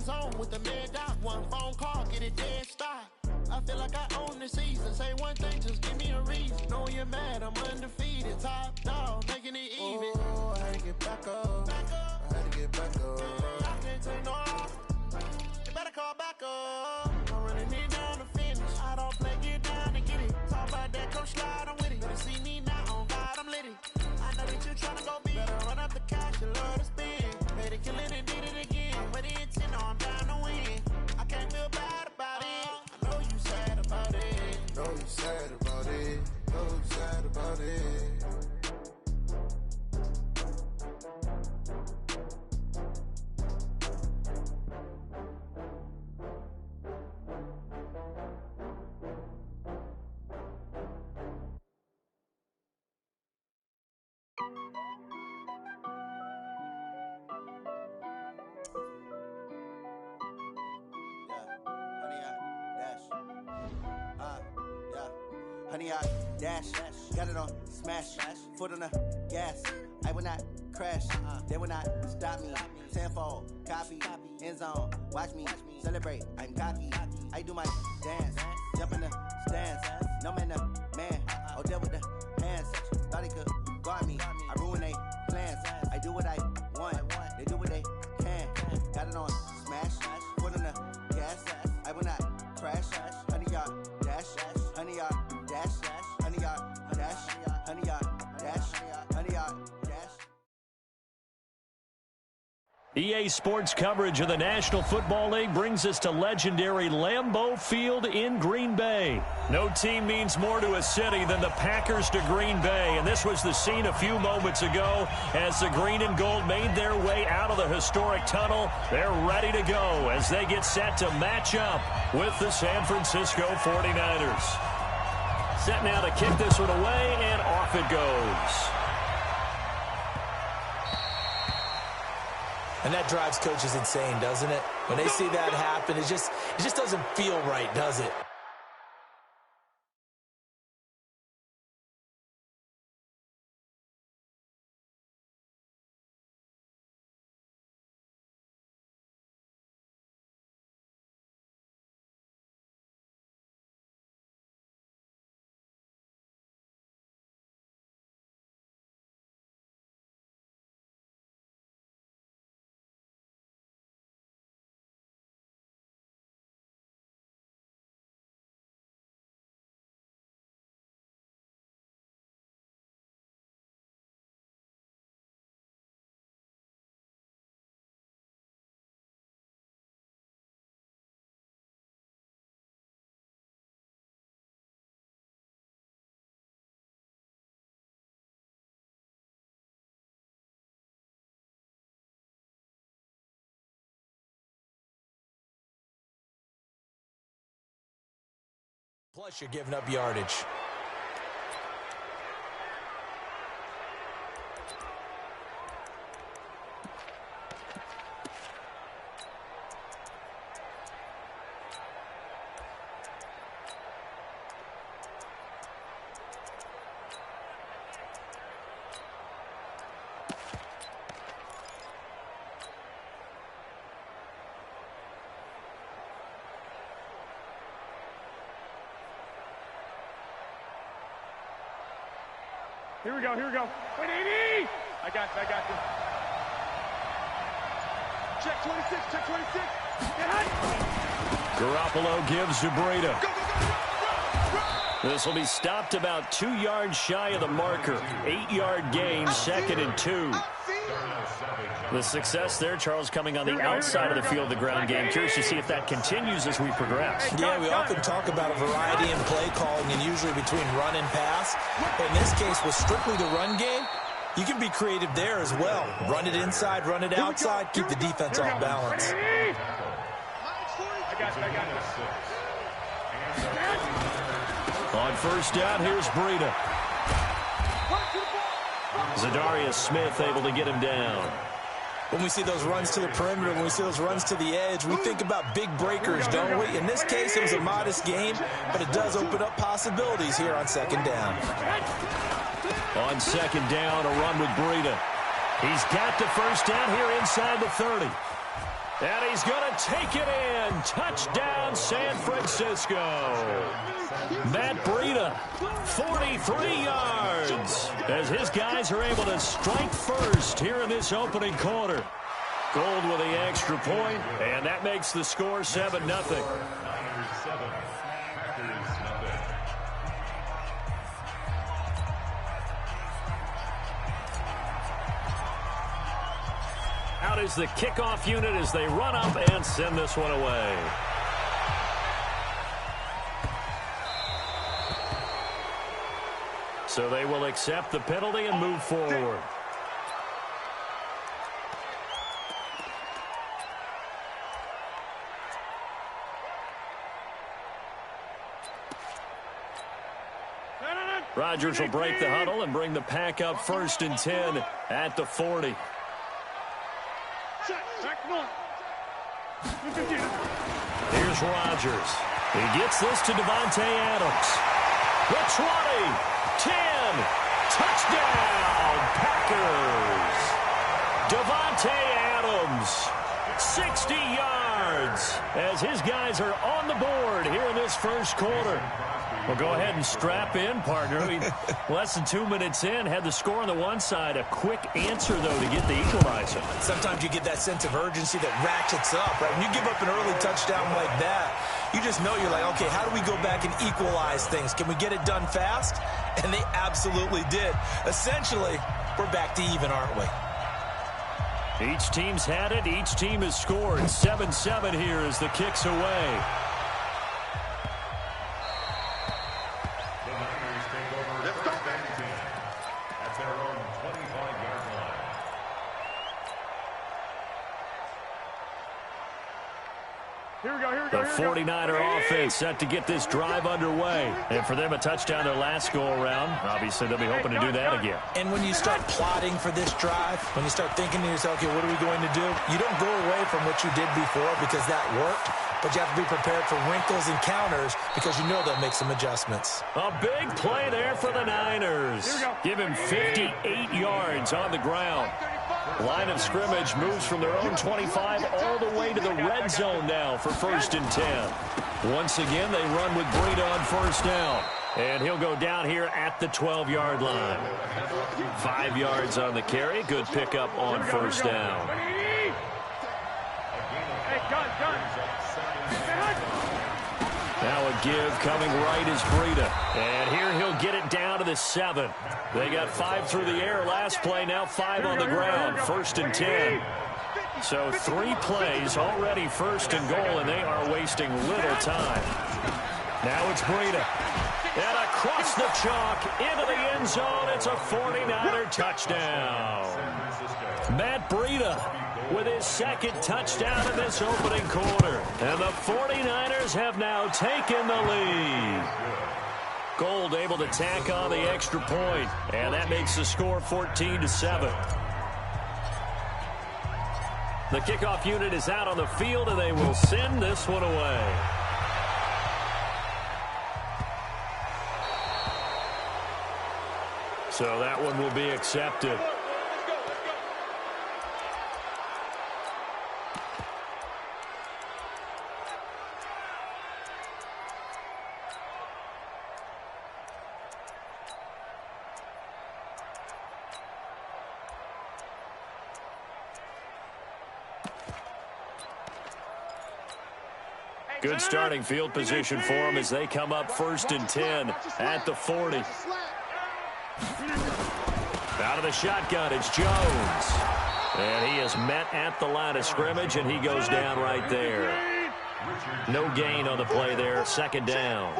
end zone with the man down. One phone call, get it dead stop. I feel like I own the season. Say one thing, just give me a reason. Know you're mad, I'm undefeated. Top dog, making it even. Oh, I had to get back up. I had to get back up. I can't take no off. You better call back up. I'm running it down to finish. I don't play, get down and get it. Talk about that, come slide, I'm with it. Better see me now, on God, I'm lit it. I know that you tryna go big. Better run up the cash, you love to spend. Made it, kill it, and did it again. But the intent, no, I'm down to win. I can't feel bad about it. I know you sad about it. Know you sad about it. Know you sad about it. Honey, I dash, got it on smash, foot on the gas. I will not crash, they will not stop me. Tenfold, copy, end zone, watch me celebrate. I'm cocky, I do my dance, jump in the stands. No man, the man, oh, deal with the hands. Thought he could guard me, I ruin they plans. I do what I want, they do what they can. Got it on smash, foot on the gas. I will not crash, honey, y'all dash, honey, y'all dash, honey, y'all dash, honey, y'all dash, honey, y'all dash. EA Sports coverage of the National Football League brings us to legendary Lambeau Field in Green Bay. No team means more to a city than the Packers to Green Bay, and this was the scene a few moments ago as the green and gold made their way out of the historic tunnel. They're ready to go as they get set to match up with the San Francisco 49ers. Set now to kick this one away, and off it goes. And that drives coaches insane, doesn't it? When they see that happen, it just doesn't feel right, does it? Plus, you're giving up yardage. Here we go. 180! I got you. Check 26. Garoppolo gives to Breida. Go! This will be stopped about 2 yards shy of the marker. 8-yard gain, 2nd and 2. The success there, Charles, coming on the outside of the field of the ground game. Curious to see if that continues as we progress. Yeah, we often talk about a variety in play calling and usually between run and pass. But in this case, with strictly the run game, you can be creative there as well. Run it inside, run it outside, keep the defense off balance. I got you. On first down, here's Breida. Zadarius Smith able to get him down. When we see those runs to the perimeter, when we see those runs to the edge, we think about big breakers, don't we? In this case, it was a modest game, but it does open up possibilities here on second down. On second down, a run with Breida. He's got the first down here inside the 30. And he's going to take it in. Touchdown, San Francisco. Matt Breida, 43 yards, as his guys are able to strike first here in this opening quarter. Gold with the extra point, and that makes the score 7-0. Out is the kickoff unit as they run up and send this one away. So they will accept the penalty and move forward. Rodgers will break the huddle and bring the pack up 1st and 10 at the 40. Here's Rodgers. He gets this to Davante Adams. The 20, 10, touchdown, Packers. Davante Adams, 60 yards, as his guys are on the board here in this first quarter. Well, go ahead and strap in, partner. Less than 2 minutes in, had the score on the one side. A quick answer, though, to get the equalizer. Sometimes you get that sense of urgency that ratchets up, right? When you give up an early touchdown like that, you just know you're like, okay, how do we go back and equalize things? Can we get it done fast? And they absolutely did. Essentially, we're back to even, aren't we? Each team's had it. Each team has scored. 7-7 here as the kick's away. The 49er offense set to get this drive underway. And for them, a touchdown their last go-around. Obviously, they'll be hoping to do that again. And when you start plotting for this drive, when you start thinking to yourself, okay, what are we going to do? You don't go away from what you did before because that worked. But you have to be prepared for wrinkles and counters because you know they'll make some adjustments. A big play there for the Niners. Give him 58 yards on the ground. Line of scrimmage moves from their own 25 all the way to the red zone now for 1st and 10. Once again, they run with Breida on 1st down. And he'll go down here at the 12-yard line. 5 yards on the carry. Good pickup on 1st down. Now a give coming right is Breida. And here he'll get it down to the 7. They got 5 through the air last play, now 5 on the ground. 1st and 10. So 3 plays already 1st and goal, and they are wasting little time. Now it's Breida. And across the chalk into the end zone. It's a 49er touchdown. Matt Breida with his 2nd touchdown in this opening quarter. And the 49ers have now taken the lead. Gold able to tack on the extra point, and that makes the score 14-7. The kickoff unit is out on the field, and they will send this one away. So that one will be accepted. Good starting field position for them as they come up 1st and 10 at the 40. Out of the shotgun, it's Jones. And he is met at the line of scrimmage, and he goes down right there. No gain on the play there, 2nd down.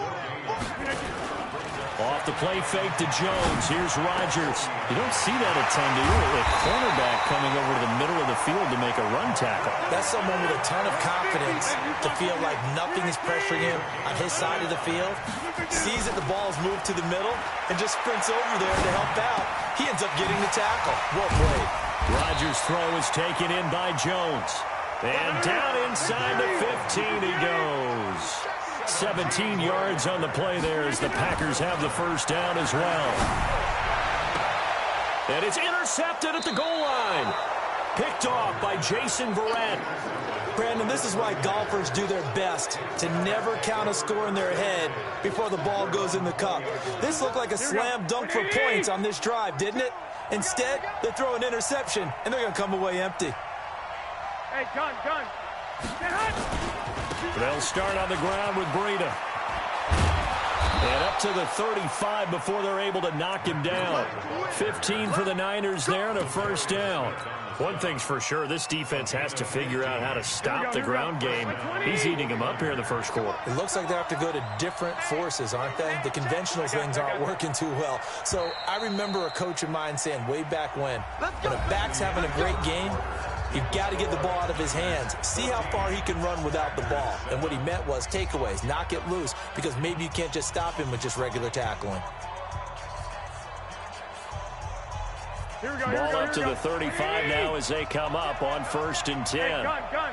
Off the play fake to Jones. Here's Rodgers. You don't see that a ton, do you? A cornerback coming over to the middle of the field to make a run tackle. That's someone with a ton of confidence to feel like nothing is pressuring him on his side of the field. Sees that the ball is moved to the middle and just sprints over there to help out. He ends up getting the tackle. Well played. Rodgers' throw is taken in by Jones. And down inside the 15 he goes. 17 yards on the play there as the Packers have the 1st down as well. And it's intercepted at the goal line. Picked off by Jason Verrett. Brandon, this is why golfers do their best to never count a score in their head before the ball goes in the cup. This looked like a slam dunk for points on this drive, didn't it? Instead, they throw an interception, and they're going to come away empty. Hey, gun. They'll start on the ground with Breida. And up to the 35 before they're able to knock him down. 15 for the Niners there and a first down. One thing's for sure, this defense has to figure out how to stop the ground game. He's eating them up here in the first quarter. It looks like they have to go to different forces, aren't they? The conventional things aren't working too well. So I remember a coach of mine saying way back when a back's having a great game, you've got to get the ball out of his hands. See how far he can run without the ball. And what he meant was takeaways, knock it loose, because maybe you can't just stop him with just regular tackling. Ball up to the 35 now as they come up on 1st and 10. Hey, gun.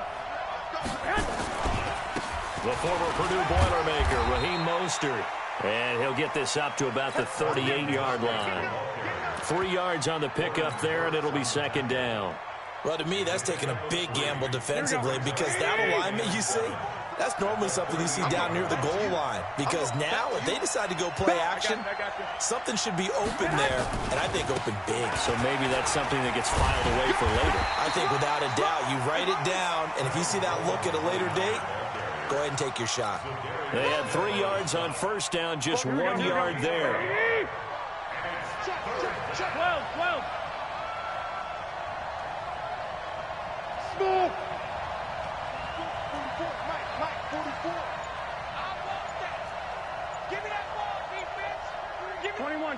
The former Purdue Boilermaker, Raheem Mostert. And he'll get this up to about the 38-yard line. 3 yards on the pickup there, and it'll be 2nd down. Well, to me, that's taking a big gamble defensively because that alignment you see, that's normally something you see down near the goal line. Because now, if they decide to go play action, something should be open there, and I think open big. So maybe that's something that gets filed away for later. I think without a doubt, you write it down, and if you see that look at a later date, go ahead and take your shot. They had 3 yards on first down, just 1 yard there. 12. Small.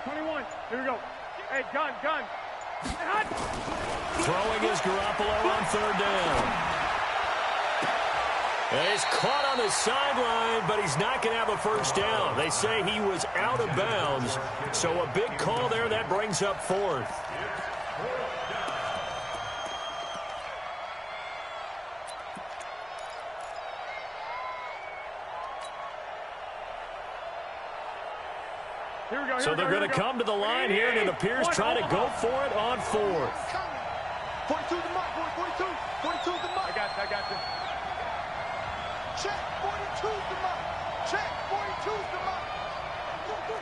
21. Here we go. Hey, gun. Throwing is Garoppolo on 3rd down. And he's caught on the sideline, but he's not going to have a first down. They say he was out of bounds, so a big call there. That brings up 4th. So they're going to come to the line here, and it appears trying to go for it on 4th. 42 the mark, 42 the mark. I got you. Check, 42 the mark. Check, 42 the mark.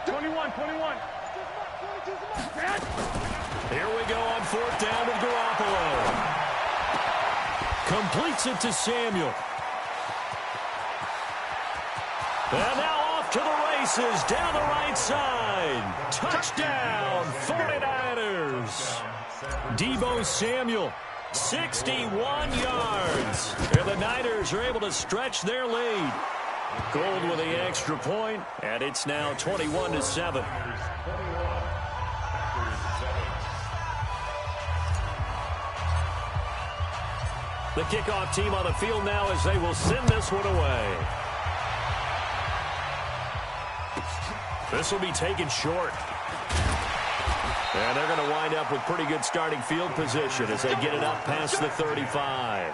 21. Here we go on 4th down with Garoppolo. Completes it to Samuel. And now off to the races down the right side. Touchdown, 49ers. Deebo Samuel, 61 yards. And the Niners are able to stretch their lead. Gold with the extra point, and it's now 21-7. The kickoff team on the field now as they will send this one away. This will be taken short. And they're going to wind up with pretty good starting field position as they get it up past the 35.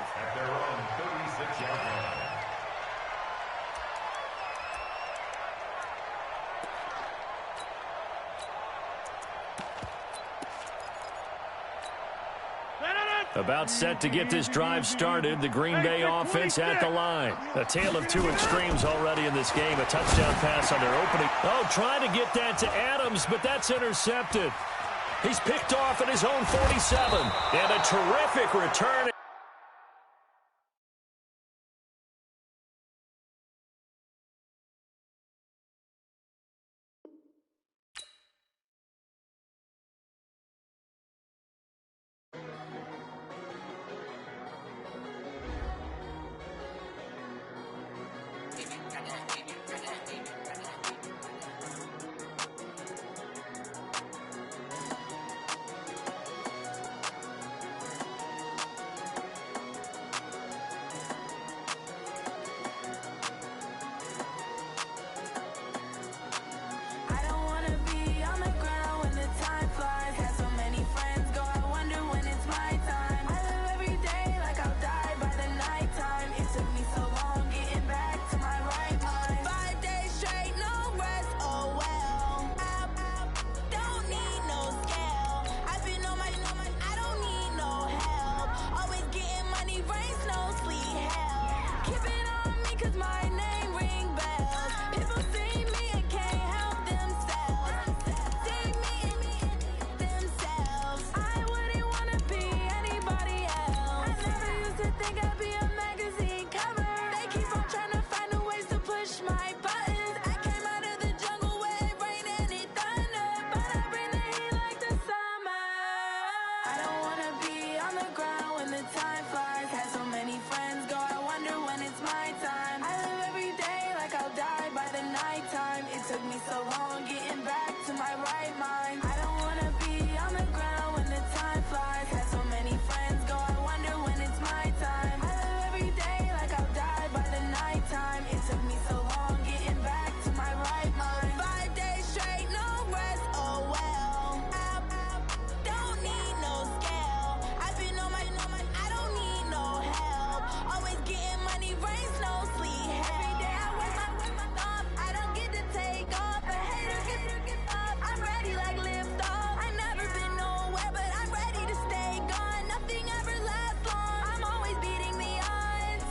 About set to get this drive started. The Green Bay offense at the line. A tale of two extremes already in this game. A touchdown pass on their opening. Oh, trying to get that to Adams, but that's intercepted. He's picked off at his own 47. And a terrific return.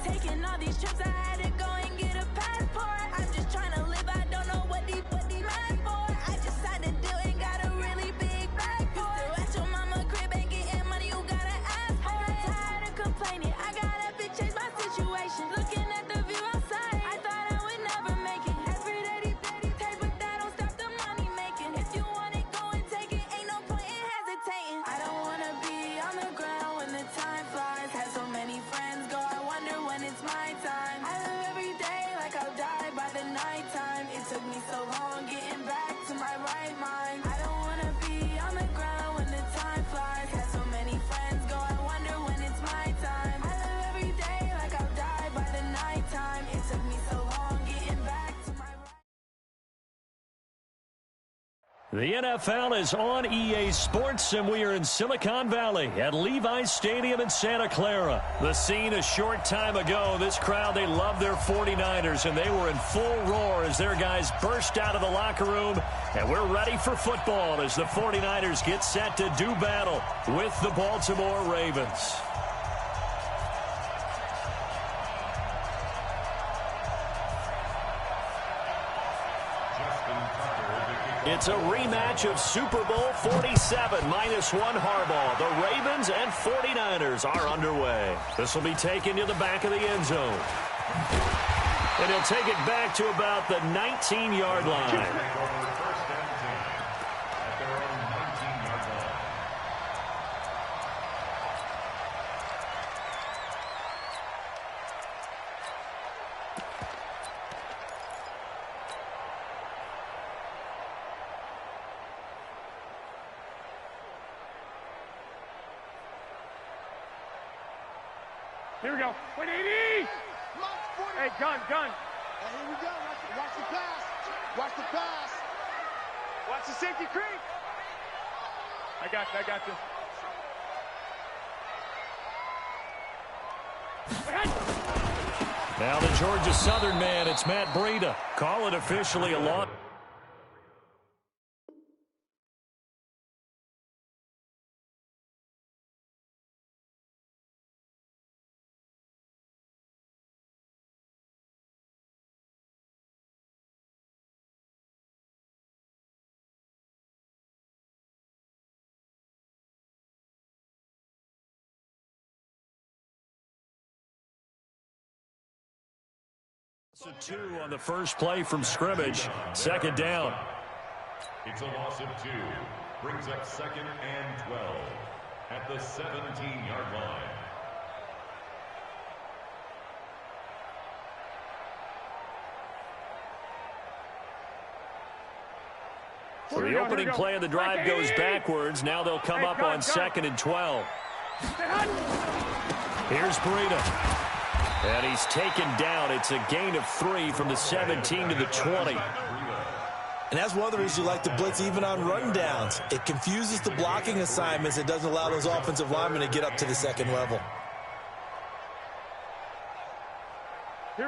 Taking all these trips, I had to go and get a passport. I'm just trying to live, I don't know what these mad for. I just signed a deal and got a really big bag for it. At your mama crib ain't getting money, you gotta ask for it. I got tired of complaining, I gotta change my situation. Looking at the view outside, I thought I would never make it. Every day they take, but that don't stop the money making. If you want it, go and take it, ain't no point in hesitating. I don't wanna be on the ground when the time flies. Had so many friends go, I wonder when it's my time. I live every day like I'll die by the nighttime. It took me so long getting back to my right mind. I don't wanna be on the ground when the time flies. Had so many friends go, I wonder when it's my time. I live every day like I'll die by the nighttime. It took me so long getting back to my right. The NFL is on EA Sports, and we are in Silicon Valley at Levi's Stadium in Santa Clara. The scene a short time ago, this crowd, they love their 49ers, and they were in full roar as their guys burst out of the locker room. And we're ready for football as the 49ers get set to do battle with the Baltimore Ravens. It's a rematch of Super Bowl 47, -1 Harbaugh. The Ravens and 49ers are underway. This will be taken to the back of the end zone. And he'll take it back to about the 19-yard line. Here we go. 180! Hey, gun. Hey, here we go. Watch the pass. Watch the pass. Watch the safety creep. I got this. Now the Georgia Southern man, it's Matt Breida. Call it officially a long. So 2 on the first play from scrimmage. Second down. It's a loss of 2. Brings up 2nd and 12 at the 17-yard line. For the opening play of the drive goes backwards. Now they'll come up on 2nd and 12. Here's Breida. And he's taken down. It's a gain of 3 from the 17 to the 20. And that's one of the reasons you like to blitz even on rundowns. It confuses the blocking assignments. It doesn't allow those offensive linemen to get up to the second level.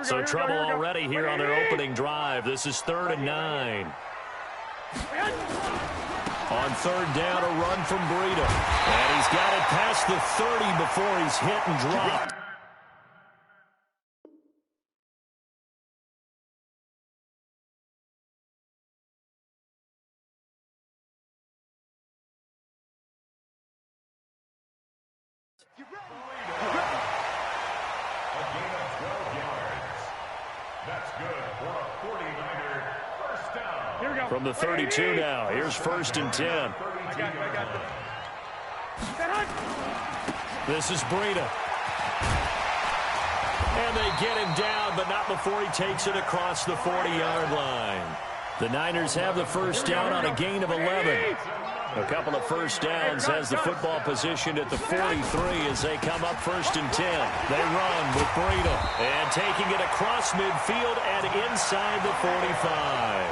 So trouble already here on their opening drive. This is 3rd and 9. On 3rd down, a run from Breida. And he's got it past the 30 before he's hit and dropped. A gain of 12 yards. That's good for a 49er first down. Here we go. From the 32 now, here's 1st and 10. I got this. This is Breida. And they get him down, but not before he takes it across the 40-yard line. The Niners have the first down on a gain of 11. A couple of first downs has the football positioned at the 43 as they come up 1st and 10. They run with Breida. And taking it across midfield and inside the 45.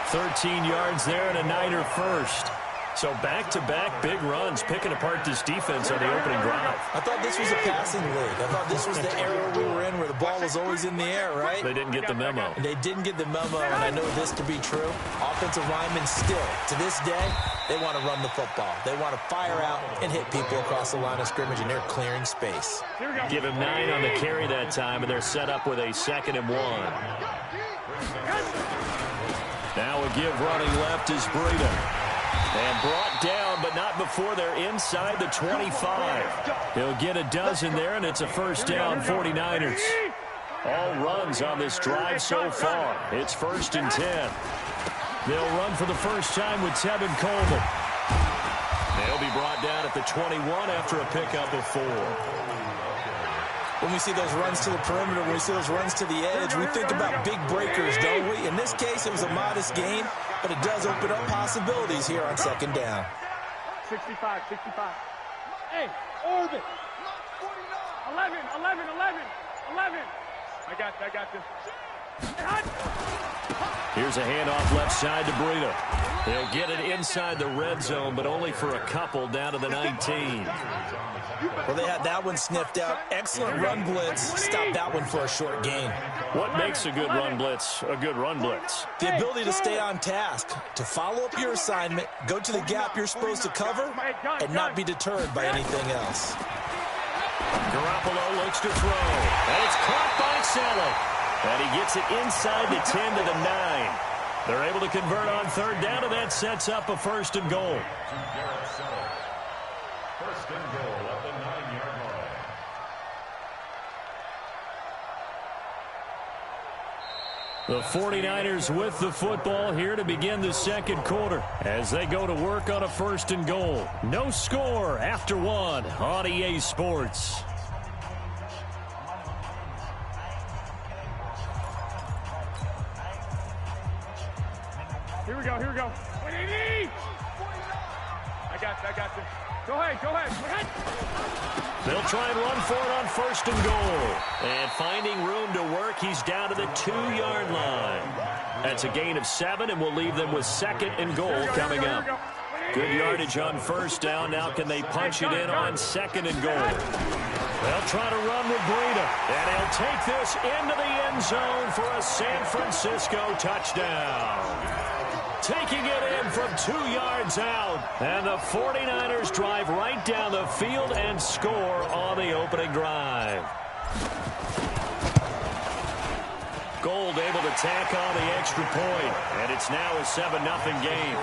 13 yards there and a Niner first. So back-to-back big runs, picking apart this defense on the opening drive. I thought this was a passing league. I thought this was the era we were in where the ball was always in the air, right? They didn't get the memo. They didn't get the memo, and I know this to be true. Offensive linemen still, to this day, they want to run the football. They want to fire out and hit people across the line of scrimmage, and they're clearing space. Give him 9 on the carry that time, and they're set up with a 2nd and 1. Now a give running left is Breida. And brought down, but not before they're inside the 25. He'll get a dozen there, and it's a first down, 49ers. All runs on this drive so far. It's 1st and 10. They'll run for the first time with Tevin Coleman. They'll be brought down at the 21 after a pickup of 4. When we see those runs to the perimeter, when we see those runs to the edge, we think about big breakers, don't we? In this case, it was a modest gain, but it does open up possibilities here on 2nd down. 65. Hey, orbit. 11. I got this. Here's a handoff left side to Breida. They'll get it inside the red zone, but only for a couple down to the 19. Well, they had that one sniffed out. Excellent run blitz. Stop that one for a short gain. What makes a good run blitz a good run blitz? The ability to stay on task, to follow up your assignment, go to the gap you're supposed to cover, and not be deterred by anything else. Garoppolo looks to throw, and it's caught by Saleh. And he gets it inside the 10 to the 9. They're able to convert on 3rd down, and that sets up a 1st and goal. 1st and goal at the 9-yard line. The 49ers with the football here to begin the 2nd quarter as they go to work on a 1st and goal. No score after 1 on EA Sports. Here we go. I got this. Go ahead. They'll try and run for it on 1st and goal. And finding room to work, he's down to the 2-yard line. That's a gain of 7, and will leave them with 2nd and goal coming up. Good yardage on 1st down. Now can they punch it in on 2nd and goal? They'll try to run with Breida. And he'll take this into the end zone for a San Francisco touchdown. Taking it in from 2 yards out. And the 49ers drive right down the field and score on the opening drive. Gold able to tack on the extra point. And it's now a 7-0 game.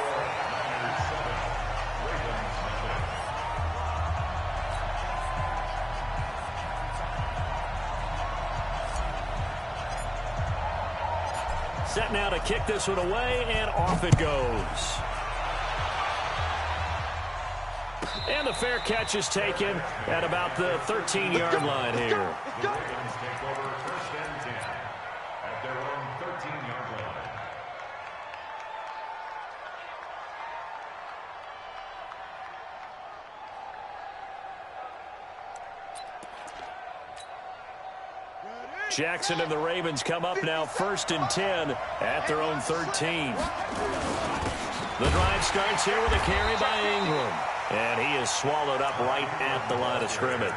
Set now to kick this one away, and off it goes. And the fair catch is taken at about the 13-yard line here. Ravens take over 1st and 10 at their own 13-yard line. Jackson and the Ravens come up now 1st and 10 at their own 13. The drive starts here with a carry by Ingram. And he is swallowed up right at the line of scrimmage.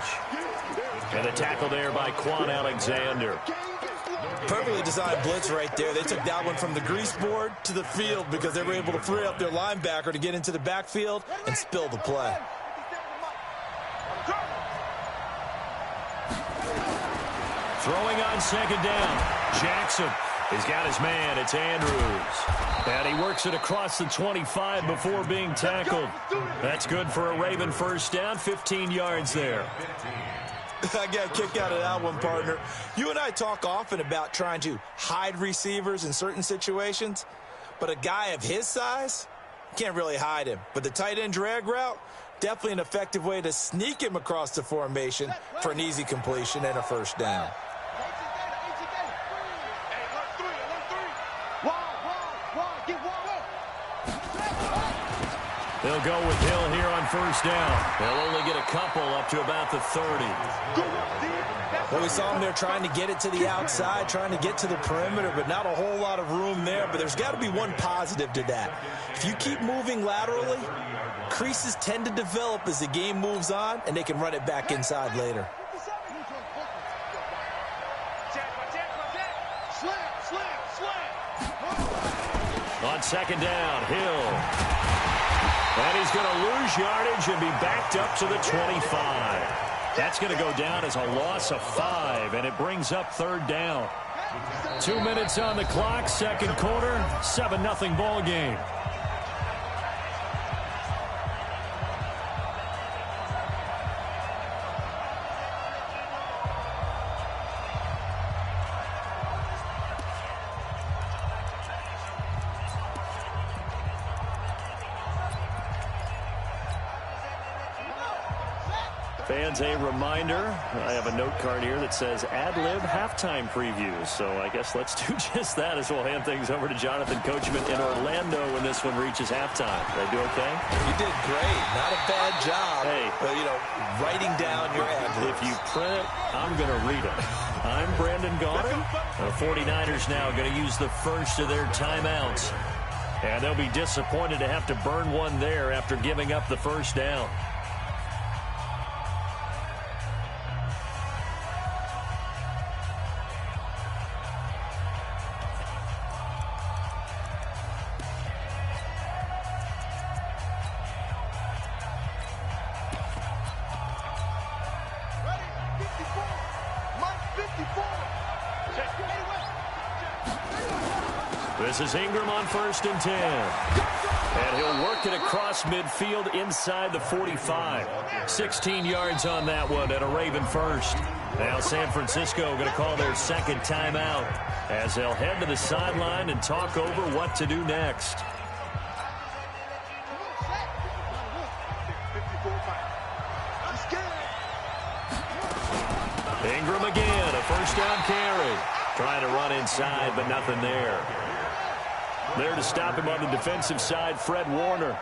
And the tackle there by Quan Alexander. Perfectly designed blitz right there. They took that one from the grease board to the field because they were able to free up their linebacker to get into the backfield and spill the play. Throwing on 2nd down. Jackson has got his man. It's Andrews. And he works it across the 25 before being tackled. That's good for a Raven 1st down, 15 yards there. I got a kick out of that one, partner. You and I talk often about trying to hide receivers in certain situations, but a guy of his size, can't really hide him. But the tight end drag route, definitely an effective way to sneak him across the formation for an easy completion and a 1st down. They'll go with Hill here on 1st down. They'll only get a couple up to about the 30. Well, we saw him there trying to get it to the outside, trying to get to the perimeter, but not a whole lot of room there. But there's got to be one positive to that. If you keep moving laterally, creases tend to develop as the game moves on, and they can run it back inside later. On second down, Hill. And he's going to lose yardage and be backed up to the 25. That's going to go down as a loss of 5, and it brings up third down. 2 minutes on the clock, second quarter, 7-0 ball game. Fans, a reminder, I have a note card here that says ad-lib halftime previews. So I guess let's do just that as we'll hand things over to Jonathan Coachman in Orlando when this one reaches halftime. Did I do okay? You did great. Not a bad job. Hey. Writing down your ad-libs. If you print it, I'm going to read it. I'm Brandon Gaudin. The 49ers now going to use the first of their timeouts. And they'll be disappointed to have to burn one there after giving up the first down. This is Ingram on 1st and 10. And he'll work it across midfield inside the 45. 16 yards on that one and a Raven first. Now San Francisco going to call their second timeout as they'll head to the sideline and talk over what to do next. Ingram again, a first down carry. Trying to run inside, but nothing there. There to stop him on the defensive side, Fred Warner.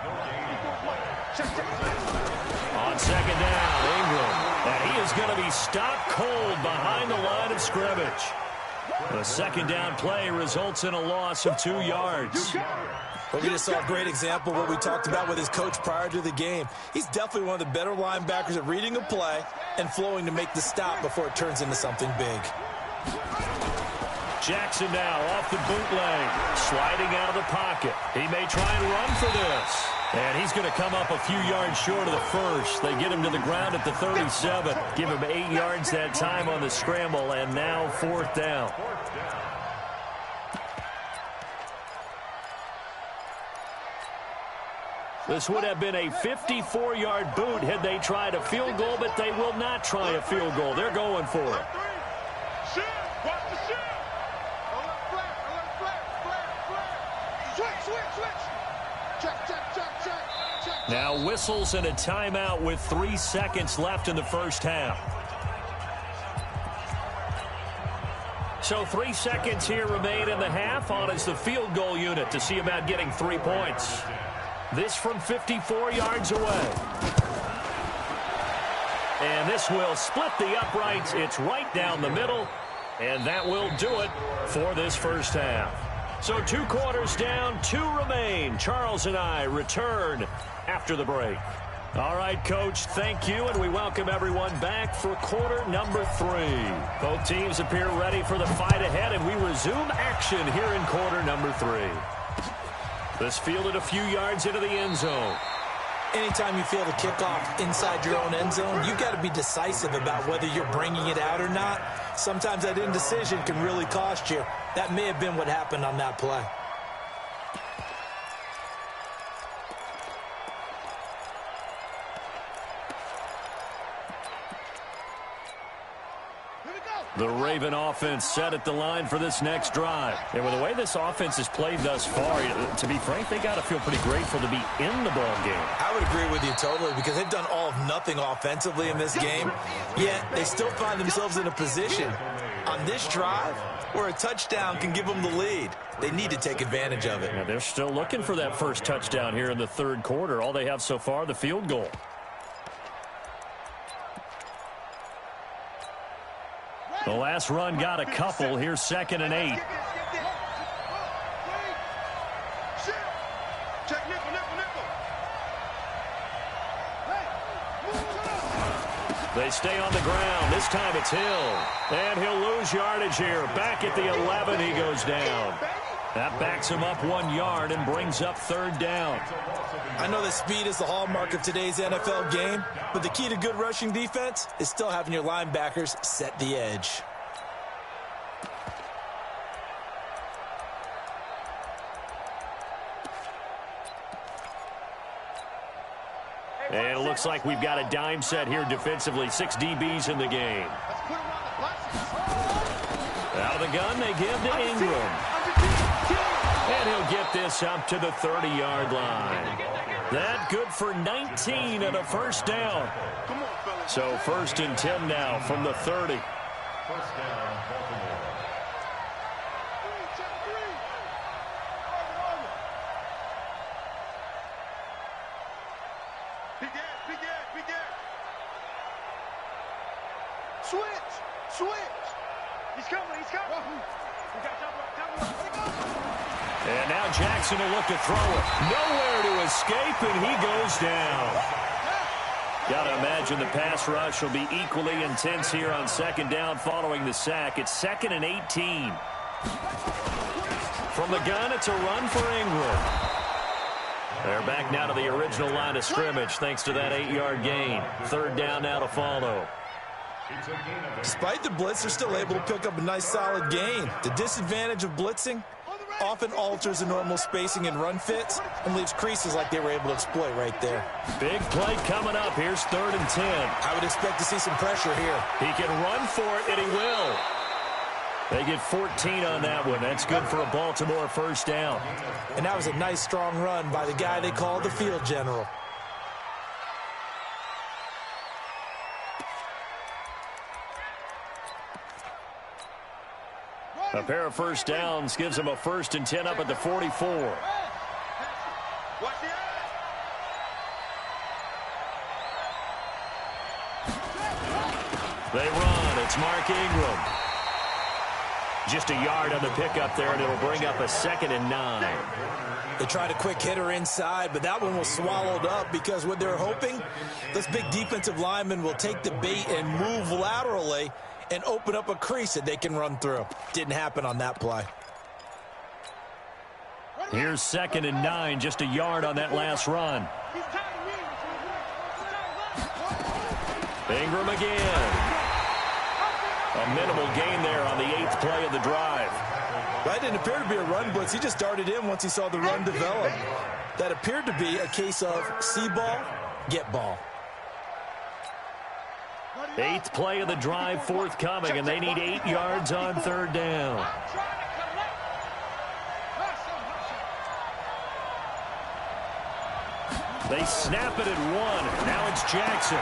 On second down, Ingram. And he is going to be stopped cold behind the line of scrimmage. The second down play results in a loss of 2 yards. Well, we just saw a great example of what we talked about with his coach prior to the game. He's definitely one of the better linebackers at reading a play and flowing to make the stop before it turns into something big. Jackson now off the bootleg, sliding out of the pocket. He may try and run for this. And he's going to come up a few yards short of the first. They get him to the ground at the 37. Give him 8 yards that time on the scramble, and now 4th down. This would have been a 54-yard boot had they tried a field goal, but they will not try a field goal. They're going for it. Now whistles and a timeout with 3 seconds left in the first half. So 3 seconds here remain in the half. On is the field goal unit to see about getting 3 points. This from 54 yards away. And this will split the uprights. It's right down the middle. And that will do it for this first half. So 2 quarters down, 2 remain. Charles and I return after the break. All right, Coach, thank you, and we welcome everyone back for quarter number 3. Both teams appear ready for the fight ahead, and we resume action here in quarter number 3. This fielded a few yards into the end zone. Anytime you feel the kickoff inside your own end zone, you've got to be decisive about whether you're bringing it out or not. Sometimes that indecision can really cost you. That may have been what happened on that play. The Raven offense set at the line for this next drive. And with the way this offense has played thus far, to be frank, they got to feel pretty grateful to be in the ball game. I would agree with you totally because they've done all of nothing offensively in this game, yet they still find themselves in a position on this drive where a touchdown can give them the lead. They need to take advantage of it. Yeah, they're still looking for that first touchdown here in the third quarter. All they have so far, the field goal. The last run got a couple. Here's 2nd and 8. They stay on the ground. This time it's Hill. And he'll lose yardage here. Back at the 11, he goes down. That backs him up 1 yard and brings up 3rd down. I know that speed is the hallmark of today's NFL game, but the key to good rushing defense is still having your linebackers set the edge. And it looks like we've got a dime set here defensively. 6 DBs in the game. Out of the gun, they give to Ingram. And he'll get this up to the 30-yard line. That good for 19 and a 1st down. So 1st and 10 now from the 30. 1st down, Baltimore. Switch. He's coming. And now Jackson will look to throw it. Nowhere to escape, and he goes down. Got to imagine the pass rush will be equally intense here on 2nd down following the sack. It's 2nd and 18. From the gun, it's a run for Ingram. They're back now to the original line of scrimmage thanks to that 8-yard gain. 3rd down now to follow. Despite the blitz, they're still able to pick up a nice solid gain. The disadvantage of blitzing often alters the normal spacing and run fits and leaves creases like they were able to exploit right there. Big play coming up. Here's 3rd and 10. I would expect to see some pressure here. He can run for it, and he will. They get 14 on that one. That's good for a Baltimore 1st down. And that was a nice, strong run by the guy they call the field general. A pair of 1st downs gives them a 1st and 10 up at the 44. They run. It's Mark Ingram. Just a yard on the pickup there, and it'll bring up a 2nd and 9. They tried a quick hitter inside, but that one was swallowed up because what they're hoping, this big defensive lineman will take the bait and move laterally and open up a crease that they can run through. Didn't happen on that play. Here's 2nd and 9, just a yard on that last run. Ingram again. A minimal gain there on the 8th play of the drive. That didn't appear to be a run blitz. He just darted in once he saw the run develop. That appeared to be a case of see ball, get ball. 8th play of the drive forthcoming, and they need 8 yards on 3rd down. They snap it at 1. Now it's Jackson.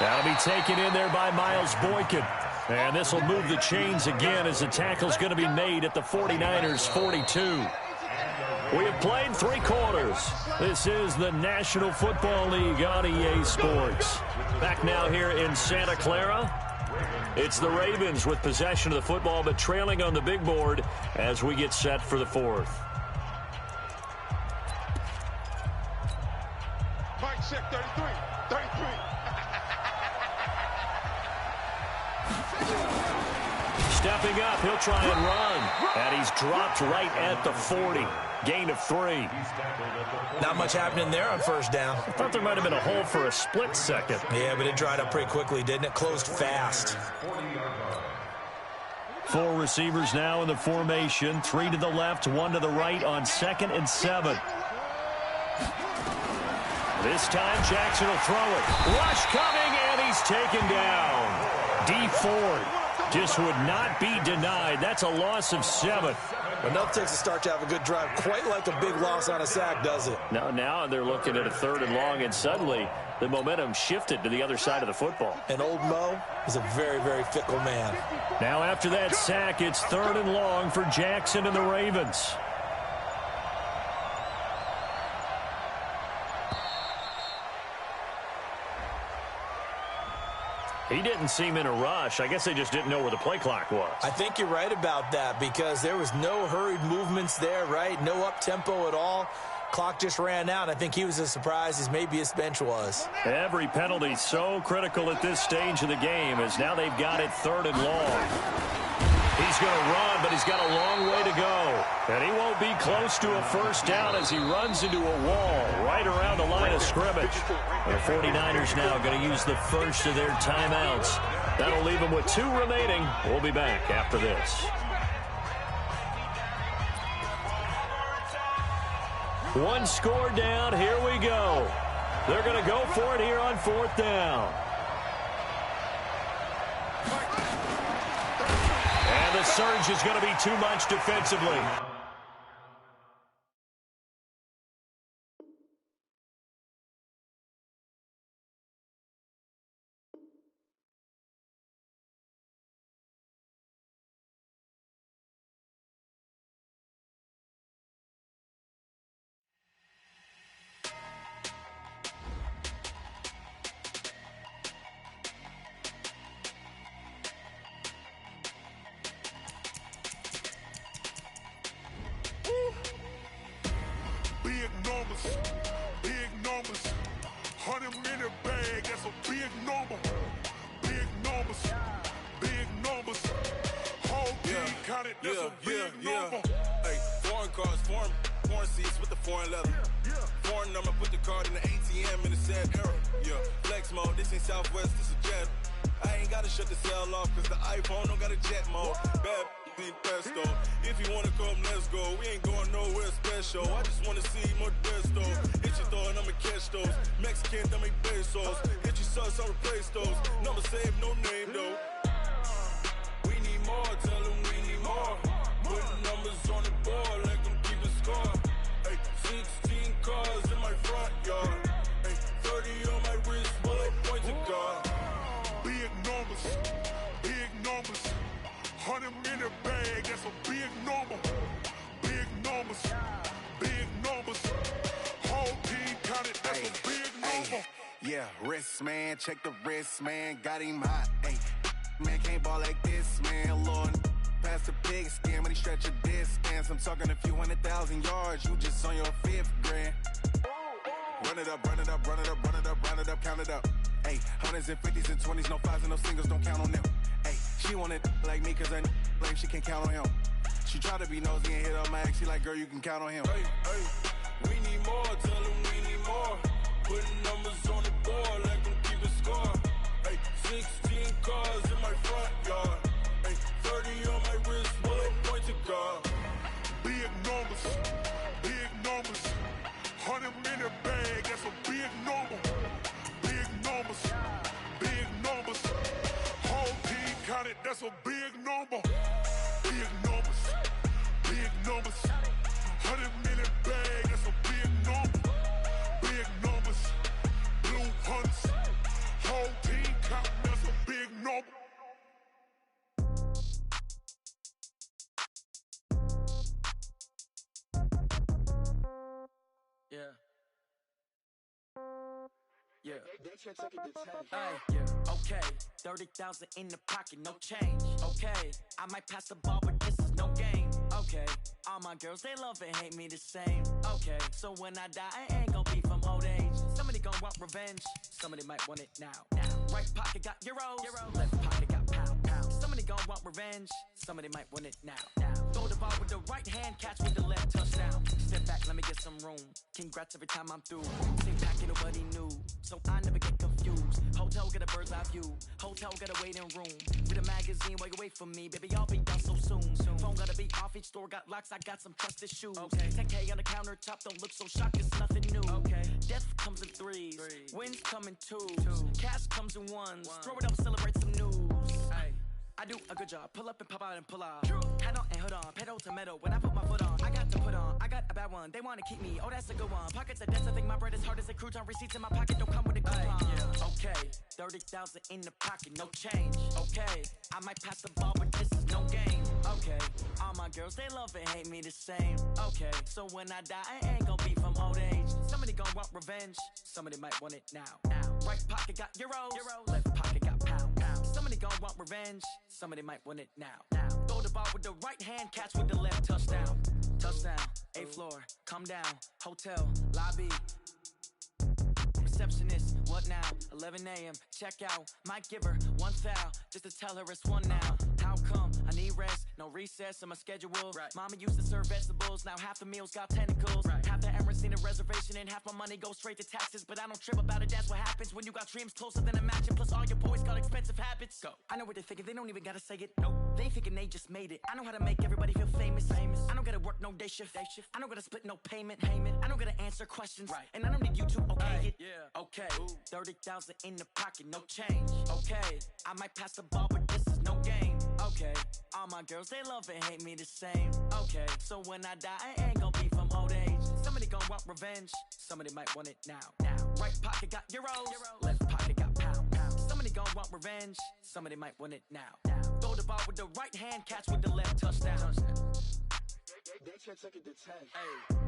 That'll be taken in there by Miles Boykin. And this will move the chains again as the tackle's going to be made at the 49ers 42. We have played 3 quarters. This is the National Football League on EA Sports. Back now here in Santa Clara. It's the Ravens with possession of the football, but trailing on the big board as we get set for the 4th. Mike check 33. Stepping up, he'll try and run. And he's dropped right at the 40. Gain of 3. Not much happening there on 1st down. I thought there might have been a hole for a split second. Yeah, but it dried up pretty quickly, didn't it? Closed fast. 4 receivers now in the formation. 3 to the left, 1 to the right on 2nd and 7. This time Jackson will throw it. Rush coming, and he's taken down. D Ford just would not be denied. That's a loss of 7. Enough takes a start to have a good drive. Quite like a big loss on a sack, does it? Now they're looking at a 3rd and long, and suddenly the momentum shifted to the other side of the football. And old Mo is a very, very fickle man. Now after that sack, it's 3rd and long for Jackson and the Ravens. He didn't seem in a rush. I guess they just didn't know where the play clock was. I think you're right about that because there was no hurried movements there, right? No up-tempo at all. Clock just ran out. I think he was as surprised as maybe his bench was. Every penalty so critical at this stage of the game, as now they've got it 3rd and long. He's going to run, but he's got a long way to go. And he won't be close to a first down as he runs into a wall right around the line of scrimmage. The 49ers now going to use the first of their timeouts. That'll leave them with 2 remaining. We'll be back after this. One score down. Here we go. They're going to go for it here on 4th down. And the surge is going to be too much defensively. Big numbers, 100-minute bag, that's a big number. Big numbers, whole team counted, that's a big number. Hey, foreign cars, foreign seats with the foreign leather. Foreign number, put the card in the ATM in the sad era. Yeah, flex mode, this ain't Southwest, this a jet. I ain't gotta shut the cell off, cause the iPhone don't got a jet mode. Bad need pesto. If you wanna come, let's go. We ain't going nowhere special. I just wanna see more desto. Hit your throw and I'ma catch those. Mexican, dame pesos. Hit your sus, I'll replace those. Number save, no name though. We need more, tell them we need more. Putting numbers on the board, like them keep a score. Hey, 16 cars in my front yard. Hey, 30 on my wrist, bullet point to God. Big numbers, 100-minute bag, that's a big number. Big numbers, whole team counted, that's a big number. Yeah, wrist man, check the wrist man, got him hot. Hey, man can't ball like this, man. Lord, past the pig skin when he stretch a distance. I'm talking a few 100,000 yards, you just on your 5th grand. Run it up, count it up. Hey, hundreds and 50s and 20s, no 5s and no singles, don't count on them. Hey, she want it like me, cause I like she can't count on him. She try to be nosy and hit up my ex, she like, girl, you can count on him. Hey, we need more, tell them we need more. Putting numbers on the board, like them keep a score. Hey, 16 cars in my front yard. Hey, 30 on my wrist, bullet point to God. Big numbers, 100-minute bag, that's a big number. Big numbers, whole team counted, that's a big number. Big numbers, 100-minute bag, that's a big number. Big numbers, blue hunts, whole team counted, that's a big number. Okay, 30,000 in the pocket, no change. Okay, I might pass the ball, but this is no game. Okay, all my girls, they love and hate me the same. Okay, so when I die, I ain't gon' be from old age. Somebody gon' want revenge, somebody might want it now. Right pocket got euros, left pocket got pound. Somebody gon' want revenge, somebody might want it now. Throw the ball with the right hand, catch with the left touchdown. Step back, let me get some room. Congrats every time I'm through. Same packet, nobody knew, so I never get confused. Hotel get a bird's eye view. Hotel got a waiting room. Read a magazine while you wait for me. Baby, I'll be done so soon. Phone gotta be off, each store got locks. I got some trusted shoes. Okay. 10K on the countertop, don't look so shocked, it's nothing new. Okay. Death comes in threes. Wins come in twos. Cash comes in ones. Throw it up, celebrate some news. Ay. I do a good job. Pull up and pop out and pull out. Head on and hood on. Pedal to metal. When I put my foot on, I got to put on. I got a bad one. They want to keep me. Oh, that's a good one. Pockets are dense. I think my bread is hard as a crouton. Receipts in my pocket don't come with a coupon. Okay. 30,000 in the pocket. No change. Okay. I might pass the ball, but this is no game. Okay. All my girls, they love and hate me the same. Okay. So when I die, I ain't gon' be from old age. Somebody gon' want revenge. Somebody might want it now. Right pocket got euros. Left pocket got pound. Somebody gon' want revenge. Somebody might want it now. Throw the ball with the right hand, catch with the left touchdown. sound, 8th floor, come down, hotel, lobby. Receptionist, what now? 11 a.m., check out. Might give her one foul, just to tell her it's one now. How come? I need rest, no recess in my schedule. Right. Mama used to serve vegetables, now half the meals got tentacles. Right. Half the errands need a reservation and half my money goes straight to taxes. But I don't trip about it, that's what happens when you got dreams closer than a match. And plus all your boys got expensive habits. Go. I know what they're thinking, they don't even gotta say it. Nope. They thinking they just made it. I know how to make everybody feel famous. I don't gotta work no day shift. I don't gotta split no payment. I don't gotta answer questions. Right. And I don't need you to okay it. Yeah. Okay. 30,000 in the pocket, no change. Okay. I might pass the ball, but this is no game. Okay. All my girls, they love and hate me the same. Okay. So when I die, I ain't gonna be from old age. Somebody gon' want revenge. Somebody might want it now. Right pocket got euros. Left pocket got pounds. Somebody gon' want revenge. Somebody might want it now. Throw the ball with the right hand, catch with the left, touchdown. They can't take it to 10. Hey.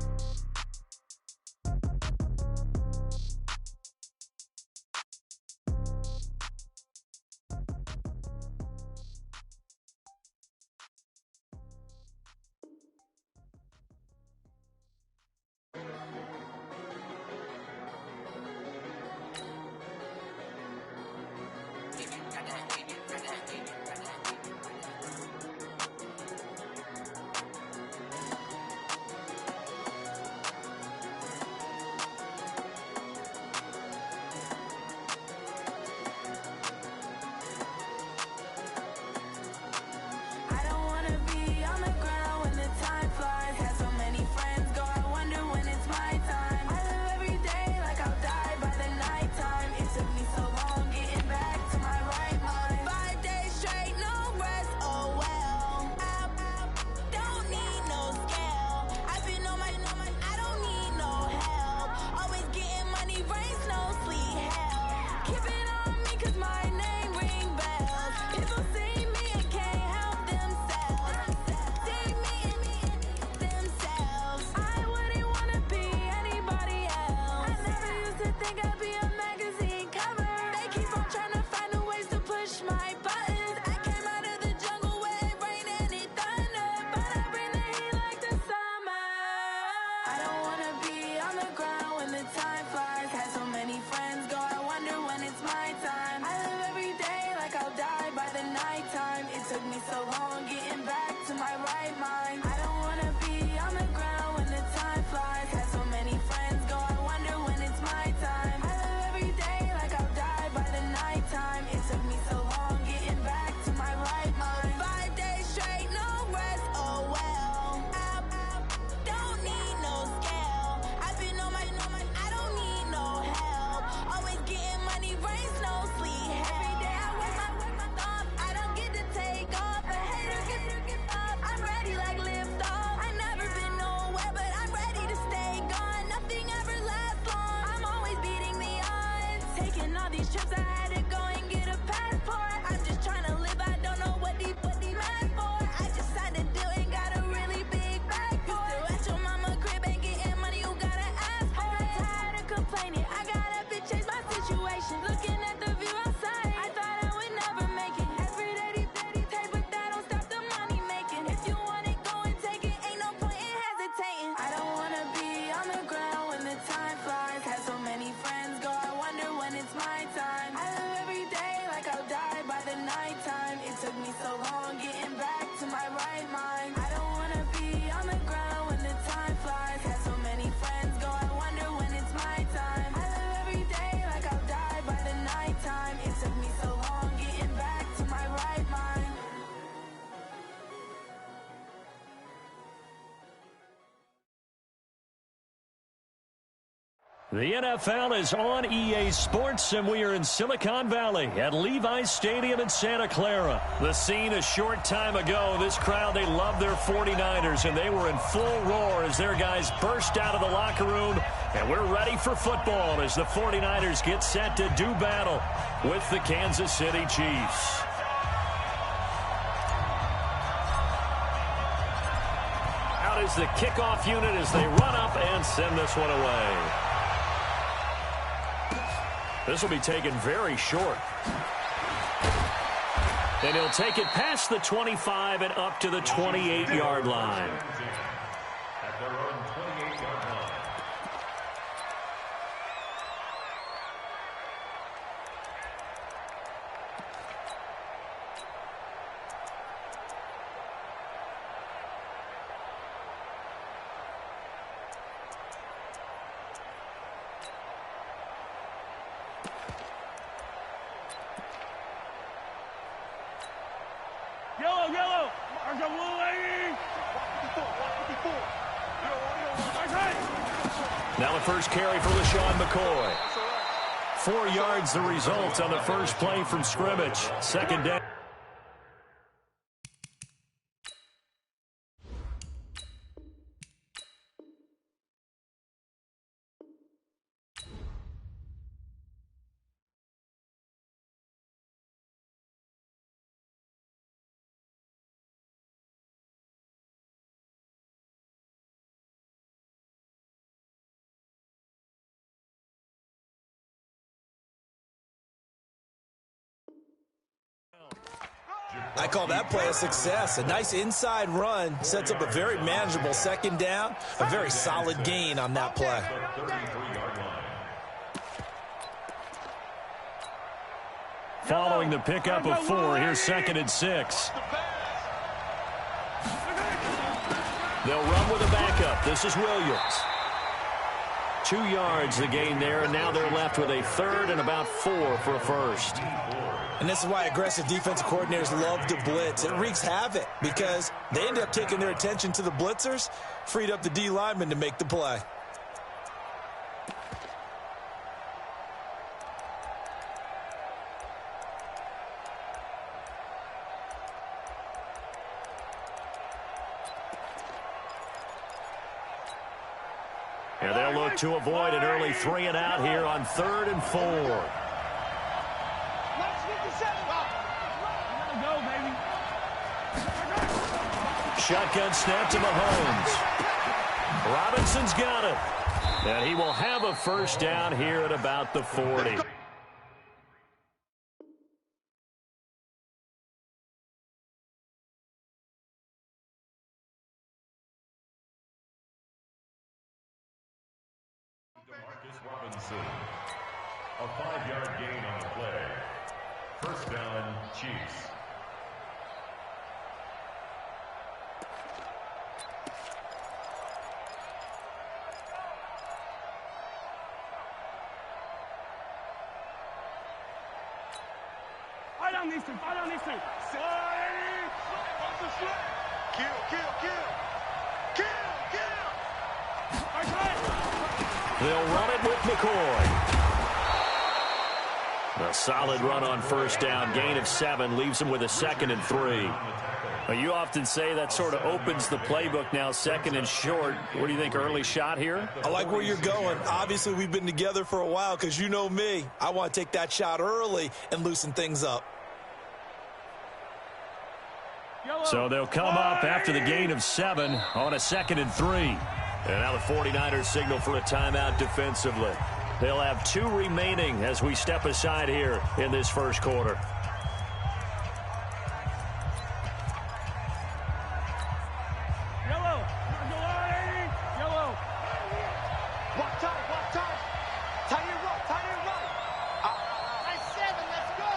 The NFL is on EA Sports, and we are in Silicon Valley at Levi's Stadium in Santa Clara. The scene a short time ago, this crowd, they love their 49ers, and they were in full roar as their guys burst out of the locker room, and we're ready for football as the 49ers get set to do battle with the Kansas City Chiefs. Out is the kickoff unit as they run up and send this one away. This will be taken very short. And he'll take it past the 25 and up to the 28-yard line. At their own 28-yard line. Yellow. There's a blue lady. 54. Now the first carry for LaShawn McCoy. 4 yards the result on the first play from scrimmage. Second down. I call that play a success. A nice inside run sets up a very manageable second down. A very solid gain on that play. Following the pickup of 4, here's 2nd and 6. They'll run with a backup. This is Williams. 2 yards the gain there, and now they're left with a 3rd and about 4 for a first. And this is why aggressive defensive coordinators love to blitz. It wreaks havoc because they end up taking their attention to the blitzers, freed up the D lineman to make the play. And they'll look to avoid an early 3 and out here on 3rd and 4. Shotgun snap to Mahomes. Robinson's got it. And he will have a first down here at about the 40. Robinson. A 5-yard gain on the play. First down, Chiefs. Fight on these two. They'll run it with McCoy. A solid run on first down. Gain of 7 leaves them with a 2nd and 3. Well, you often say that sort of opens the playbook now, 2nd and short. What do you think, early shot here? I like where you're going. Obviously, we've been together for a while because you know me. I want to take that shot early and loosen things up. So they'll come up after the gain of 7 on a 2nd and 3. And now the 49ers signal for a timeout defensively. They'll have 2 remaining as we step aside here in this first quarter. Yellow. Block time. Tight end run. Nice 7, let's go.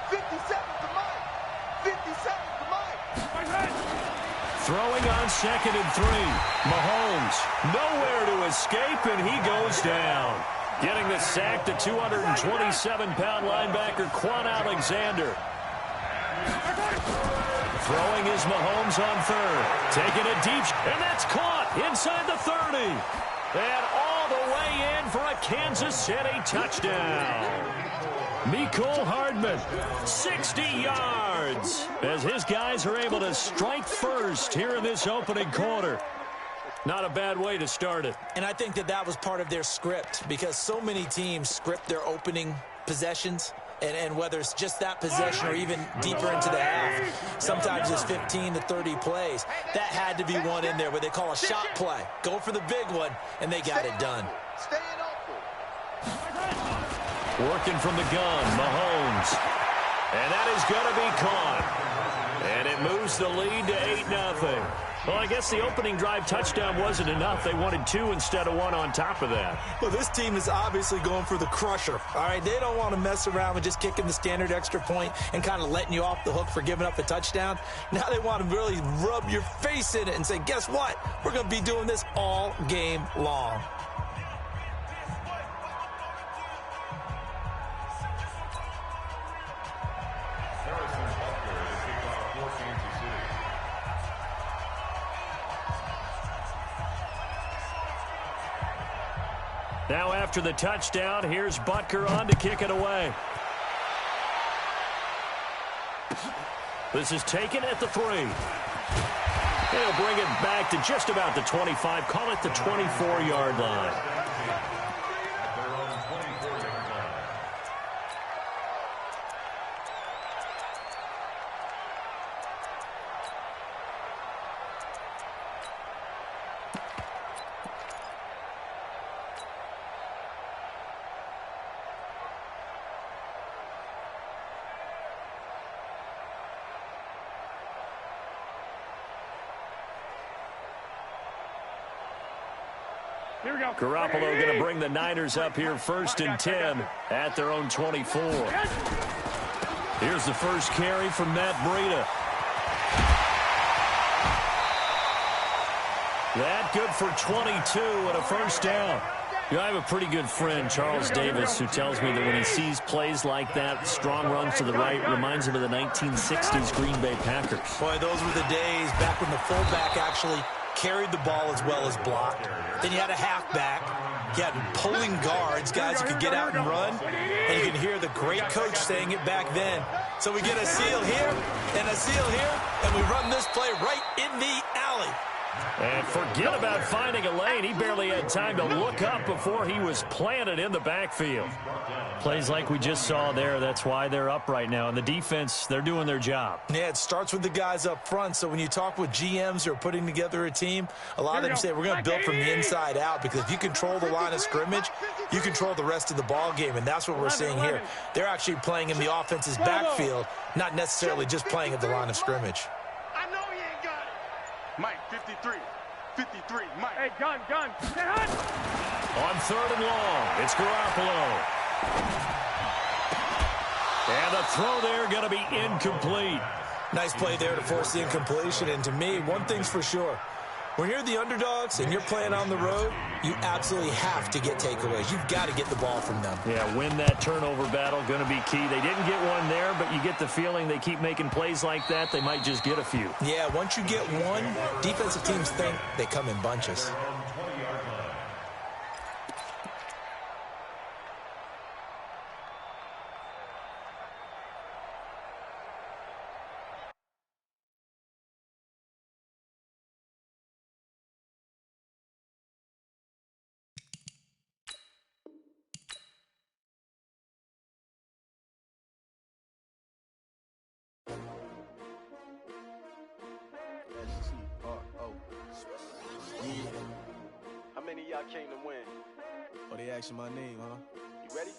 57 to Mike. Throwing on 2nd and 3. Mahomes nowhere to escape, and he goes down. Getting the sack, the 227-pound linebacker Quan Alexander. Throwing is Mahomes on 3rd. Taking it deep, and that's caught inside the 30. And all the way in for a Kansas City touchdown. Mecole Hardman, 60 yards, as his guys are able to strike first here in this opening quarter. Not a bad way to start it. And I think that was part of their script because so many teams script their opening possessions. And whether it's just that possession or even deeper into the half, sometimes it's 15 to 30 plays. That had to be one in there where they call a shot play. Go for the big one, and they got it done. Working from the gun, Mahomes. And that is going to be caught. And it moves the lead to 8-0. Well, I guess the opening drive touchdown wasn't enough. They wanted 2 instead of 1 on top of that. Well, this team is obviously going for the crusher. All right, they don't want to mess around with just kicking the standard extra point and kind of letting you off the hook for giving up a touchdown. Now they want to really rub your face in it and say, guess what? We're going to be doing this all game long. Now after the touchdown, here's Butker on to kick it away. This is taken at the 3. He'll bring it back to just about the 25. Call it the 24-yard line. Garoppolo going to bring the Niners up here 1st and 10 at their own 24. Here's the first carry from Matt Breida. That good for 22 and a first down. You know, I have a pretty good friend, Charles Davis, who tells me that when he sees plays like that, strong runs to the right, reminds him of the 1960s Green Bay Packers. Boy, those were the days back when the fullback actually carried the ball as well as blocked. Then you had a halfback. You had pulling guards, guys who could get out and run. And you can hear the great coach saying it back then. So we get a seal here and a seal here, and we run this play right in the alley. And forget about finding a lane. He barely had time to look up before he was planted in the backfield. Plays like we just saw there, that's why they're up right now. And the defense, they're doing their job. Yeah, it starts with the guys up front. So when you talk with GMs who are putting together a team, a lot of them say we're going to build from the inside out, because if you control the line of scrimmage, you control the rest of the ball game. And that's what we're seeing here. They're actually playing in the offense's backfield, not necessarily just playing at the line of scrimmage. Mike, 53, Mike. Hey, gun. On 3rd and long, it's Garoppolo. And the throw there going to be incomplete. Nice play there to force the incompletion. And to me, one thing's for sure. When you're the underdogs and you're playing on the road, you absolutely have to get takeaways. You've got to get the ball from them. Yeah, win that turnover battle, going to be key. They didn't get one there, but you get the feeling they keep making plays like that, they might just get a few. Yeah, once you get one, defensive teams think they come in bunches. How many of y'all came to win? Oh, they asking my name, huh? You ready?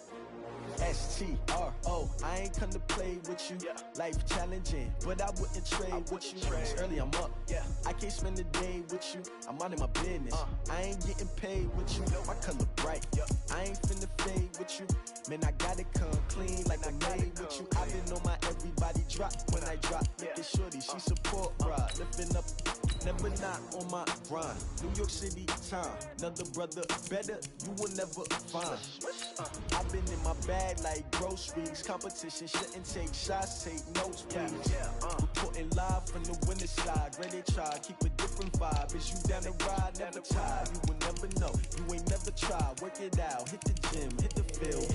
S-T-R-O, I ain't come to play with you. Life challenging, but I wouldn't trade with you. It's early, I'm up. I can't spend the day with you. I'm out of my business. I ain't getting paid with you. My color bright. I ain't finna fade with you. Man, I gotta come clean like I made with you. I've been on my everybody drop when I drop. Look at shorty, she support rod. Lifting up, never not on my grind. New York City time, another brother better, you will never find. I've been in my bag like groceries. Competition shouldn't take shots, take notes, please. Reporting live from the winter side. Ready to try, keep a different vibe. Is you down the ride, never tired. You will never know, you ain't never tried. Work it out, hit the gym, hit the field.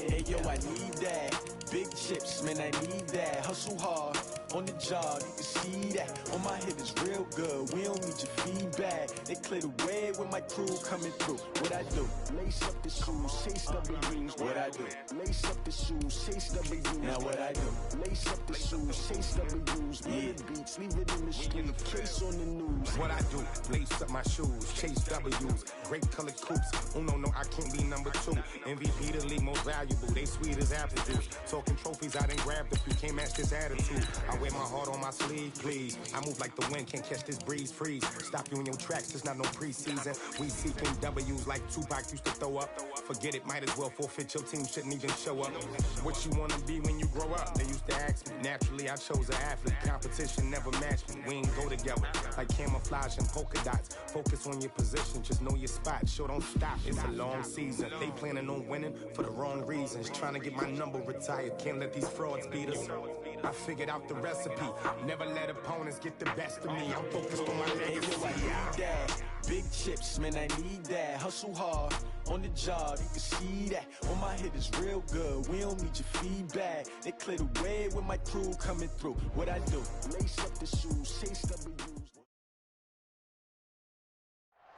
Hey yo, I need that. Big chips, man, I need that. Hustle hard, on the job, you can see that. On my head is real good, we don't need your feedback. They clear the way with my crew coming through. What I do? Lace up the shoes, chase W's. What I do? Lace up the shoes, chase W's. Now what I do? Lace up the shoes, chase W's. Mid beats, leave it in the street, case on the news. What I do? Lace up my shoes, chase W's. Great colored coops. Oh no, I can't be number 2. MVP the league most valuable. They sweet as apple juice. Talking trophies, I didn't grab the few. Can't match this attitude. I wear my heart on my sleeve, please. I move like the wind, can't catch this breeze, freeze. Stop you in your tracks, it's not no preseason. We seeking W's like Tupac used to throw up. Forget it, might as well forfeit, your team shouldn't even show up. What you wanna be when you grow up? They used to ask me. Naturally, I chose an athlete. Competition never matched me. We ain't go together like camouflage and polka dots. Focus on your position, just know your spot. Sure, don't stop, it's a long season. They planning on winning for the wrong reasons. Trying to get my number retired, can't let these frauds beat us. I figured out the recipe. Never let opponents get the best of me. I'm focused on my legacy. Big chips, man, I need that. Hustle hard on the job, you can see that. On my hit is real good. We don't need your feedback. They clear the way with my crew coming through. What I do? Lace up the shoes, chase W's.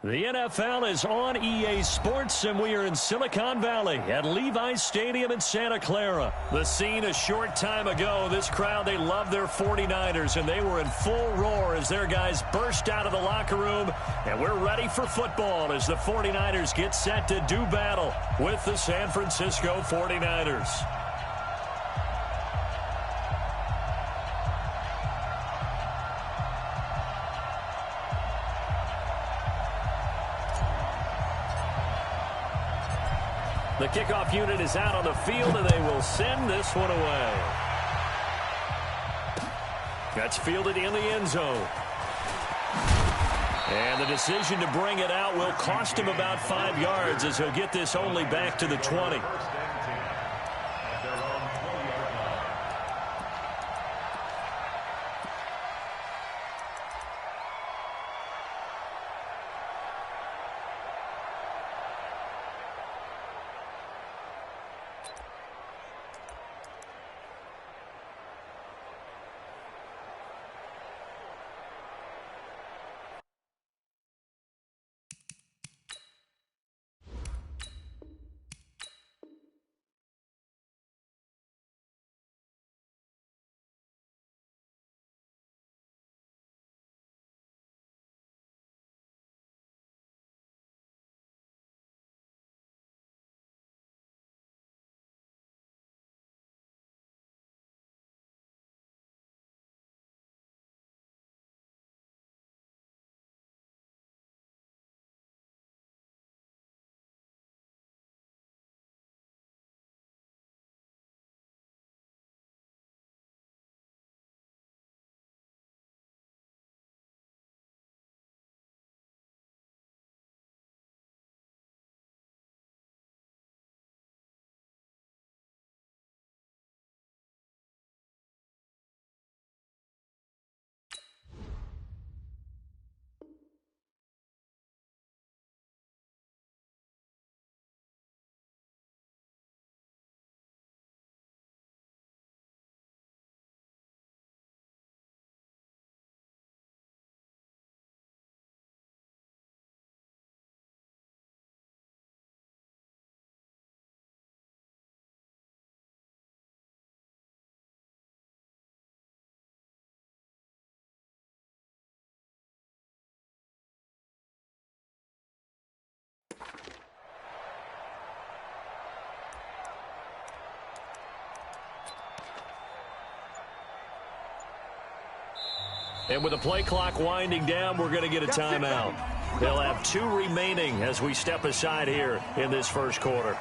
The NFL is on EA Sports, and we are in Silicon Valley at Levi's Stadium in Santa Clara. The scene a short time ago, this crowd, they love their 49ers, and they were in full roar as their guys burst out of the locker room. And we're ready for football as the 49ers get set to do battle with the San Francisco 49ers. The kickoff unit is out on the field, and they will send this one away. That's fielded in the end zone. And the decision to bring it out will cost him about 5 yards as he'll get this only back to the 20. And with the play clock winding down, we're going to get a timeout. They'll have 2 remaining as we step aside here in this first quarter.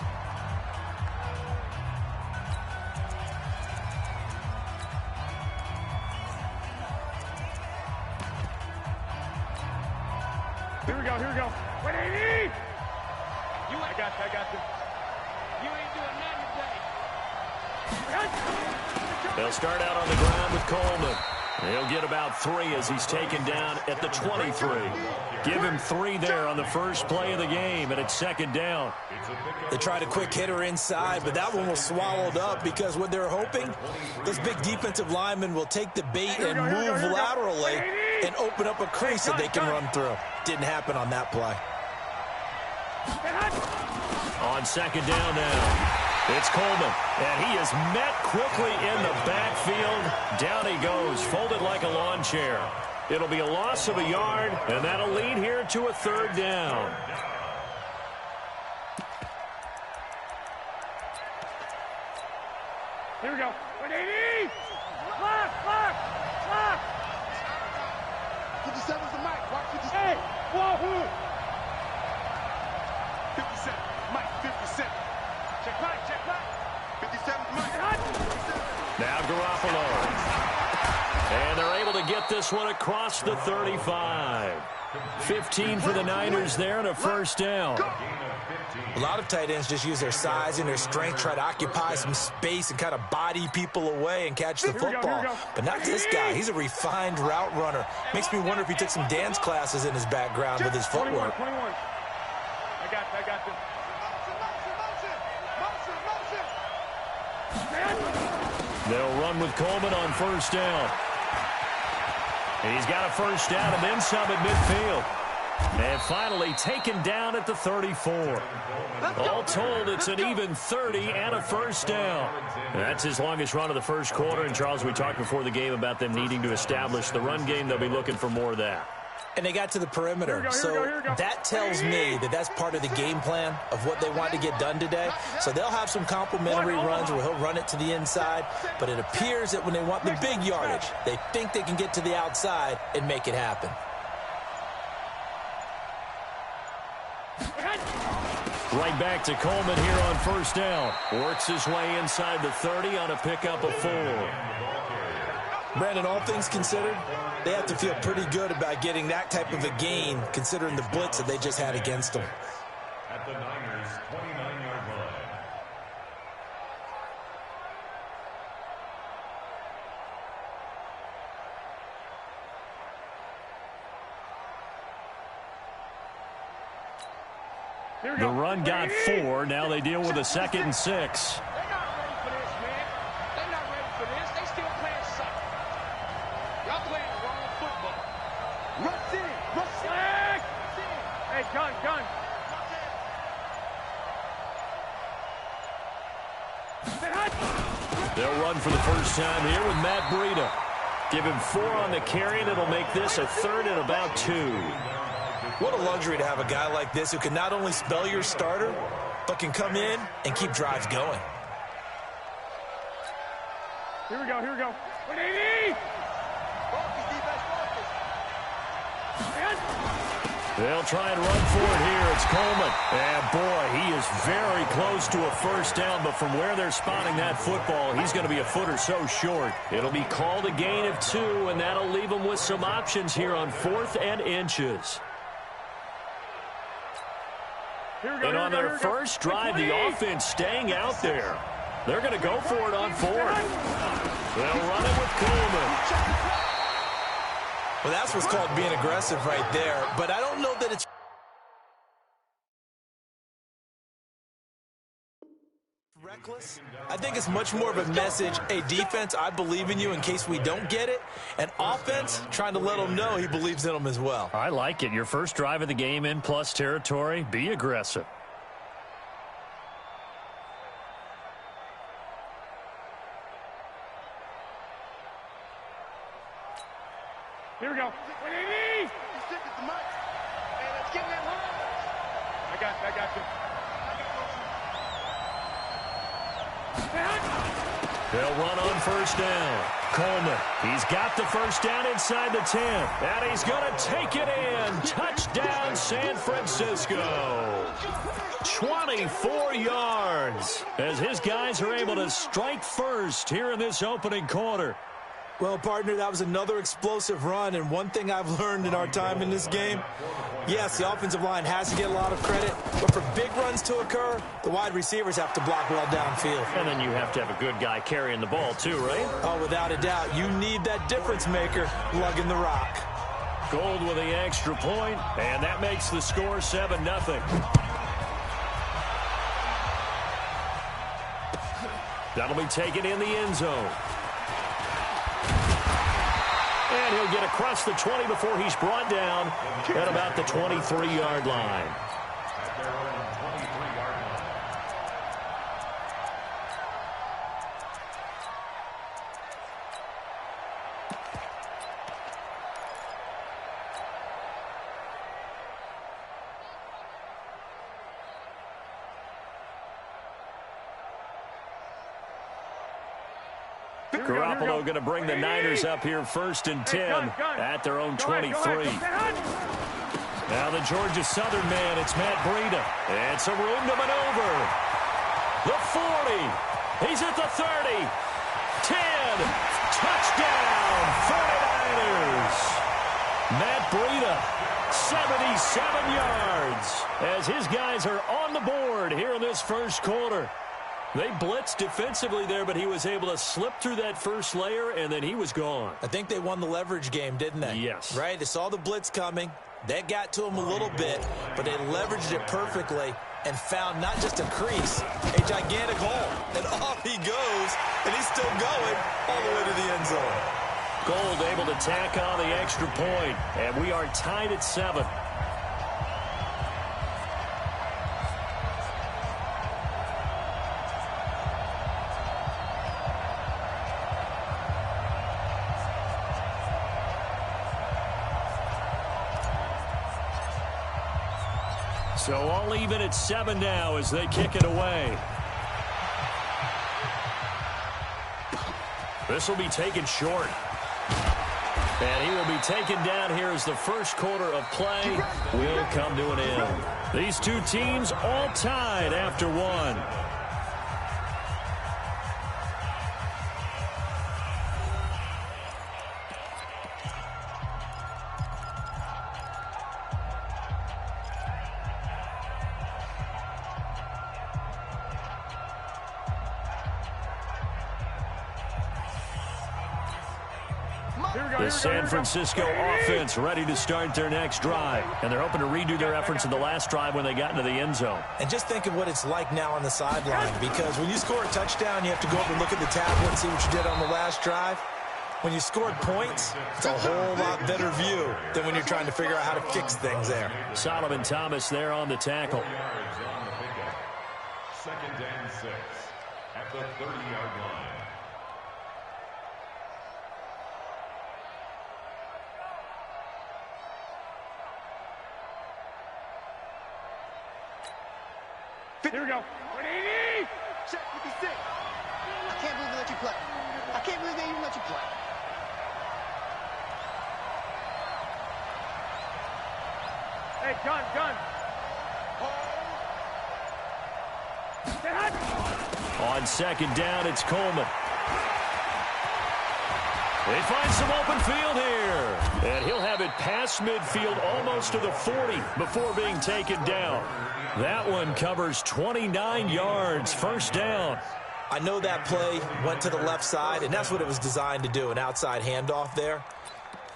Here we go, here we go. 180! I got you. You ain't doing nothing today. They'll start out on the ground with Coleman. He'll get about 3 as he's taken down at the 23. Give him 3 there on the first play of the game, and it's second down. They tried a quick hitter inside, but that one was swallowed up because what they're hoping, those big defensive linemen will take the bait and move laterally and open up a crease that they can run through. Didn't happen on that play. On second down now. It's Coleman, and he is met quickly in the backfield. Down he goes, folded like a lawn chair. It'll be a loss of a yard, and that'll lead here to a third down. Here we go. 180! Clock! 57's the mic. Watch 57. Hey, wahoo! 57, Mike, 57. Check back, check back. 57's Mike. Now Garoppolo. And they're able to get this one across the 35. 15 for the Niners there and a first down. A lot of tight ends just use their size and their strength, try to occupy some space and kind of body people away and catch the football. But not this guy. He's a refined route runner. Makes me wonder if he took some dance classes in his background with his footwork. 21. I got this. They'll run with Coleman on first down. And he's got a first down and then some at midfield. And finally taken down at the 34. All told, it's an even 30 and a first down. And that's his longest run of the first quarter. And, Charles, we talked before the game about them needing to establish the run game. They'll be looking for more of that. And they got to the perimeter. So that tells me that that's part of the game plan of what they want to get done today. So they'll have some complementary runs where he'll run it to the inside. But it appears that when they want the big yardage, they think they can get to the outside and make it happen. Right back to Coleman here on first down. Works his way inside the 30 on a pickup of 4. Brandon, all things considered, they have to feel pretty good about getting that type of a gain considering the blitz that they just had against them. At the Niners' 29-yard line. The run got 4. Now they deal with a 2nd and 6. They're not ready for this, man. They're not ready for this. They still playing soccer. Y'all playing the wrong football. Rush in. Flag! Hey, gun. They'll run for the first time here with Matt Breida. Give him 4 on the carry, and it'll make this a 3rd and about 2. What a luxury to have a guy like this who can not only spell your starter, but can come in and keep drives going. Here we go. 180! They'll try and run for it here. It's Coleman. And, boy, he is very close to a first down, but from where they're spotting that football, he's going to be a foot or so short. It'll be called a gain of 2, and that'll leave them with some options here on 4th and inches. And on their first drive, the offense staying out there. They're going to go for it on 4th. They'll run it with Coleman. Well, that's what's called being aggressive right there. But I don't know that it's reckless. I think it's much more of a message. Hey, defense, I believe in you in case we don't get it. And offense, trying to let him know he believes in them as well. I like it. Your first drive of the game in plus territory. Be aggressive. Here we go. 180! Stick it to Mike. Hey, let's get that home. I got you. They'll run on first down. Coleman, he's got the first down inside the 10. And he's going to take it in. Touchdown, San Francisco. 24 yards as his guys are able to strike first here in this opening quarter. Well, partner, that was another explosive run, and one thing I've learned in our time in this game, yes, the offensive line has to get a lot of credit, but for big runs to occur, the wide receivers have to block well downfield. And then you have to have a good guy carrying the ball too, right? Oh, without a doubt. You need that difference maker lugging the rock. Gold with the extra point, and that makes the score 7-0. That'll be taken in the end zone. And he'll get across the 20 before he's brought down at about the 23-yard line. Garoppolo going to bring the Niners up here 1st and 10 at their own 23. Now the Georgia Southern man, it's Matt Breida. It's a room to maneuver. The 40. He's at the 30. 10. Touchdown, 49ers. Matt Breida, 77 yards, as his guys are on the board here in this first quarter. They blitzed defensively there, but he was able to slip through that first layer, and then he was gone. I think they won the leverage game, didn't they? Yes. Right? They saw the blitz coming. That got to him a little bit, but they leveraged it perfectly and found not just a crease, a gigantic hole. And off he goes, and he's still going all the way to the end zone. Gold able to tack on the extra point, and we are tied at 7. So all even at 7 now as they kick it away. This will be taken short. And he will be taken down here as the first quarter of play will come to an end. These two teams all tied after 1. The San Francisco offense ready to start their next drive. And they're hoping to redo their efforts in the last drive when they got into the end zone. And just think of what it's like now on the sideline, because when you score a touchdown, you have to go up and look at the tablet and see what you did on the last drive. When you scored points, it's a whole lot better view than when you're trying to figure out how to fix things there. Solomon Thomas there on the tackle. 2nd and 6 at the 30-yard line. Here we go. 180. Check 56. I can't believe they let you play. I can't believe they even let you play. Hey, gun. On 2nd down, it's Coleman. They find some open field here. And he'll have it past midfield almost to the 40 before being taken down. That one covers 29 yards, 1st down. I know that play went to the left side, and that's what it was designed to do, an outside handoff there.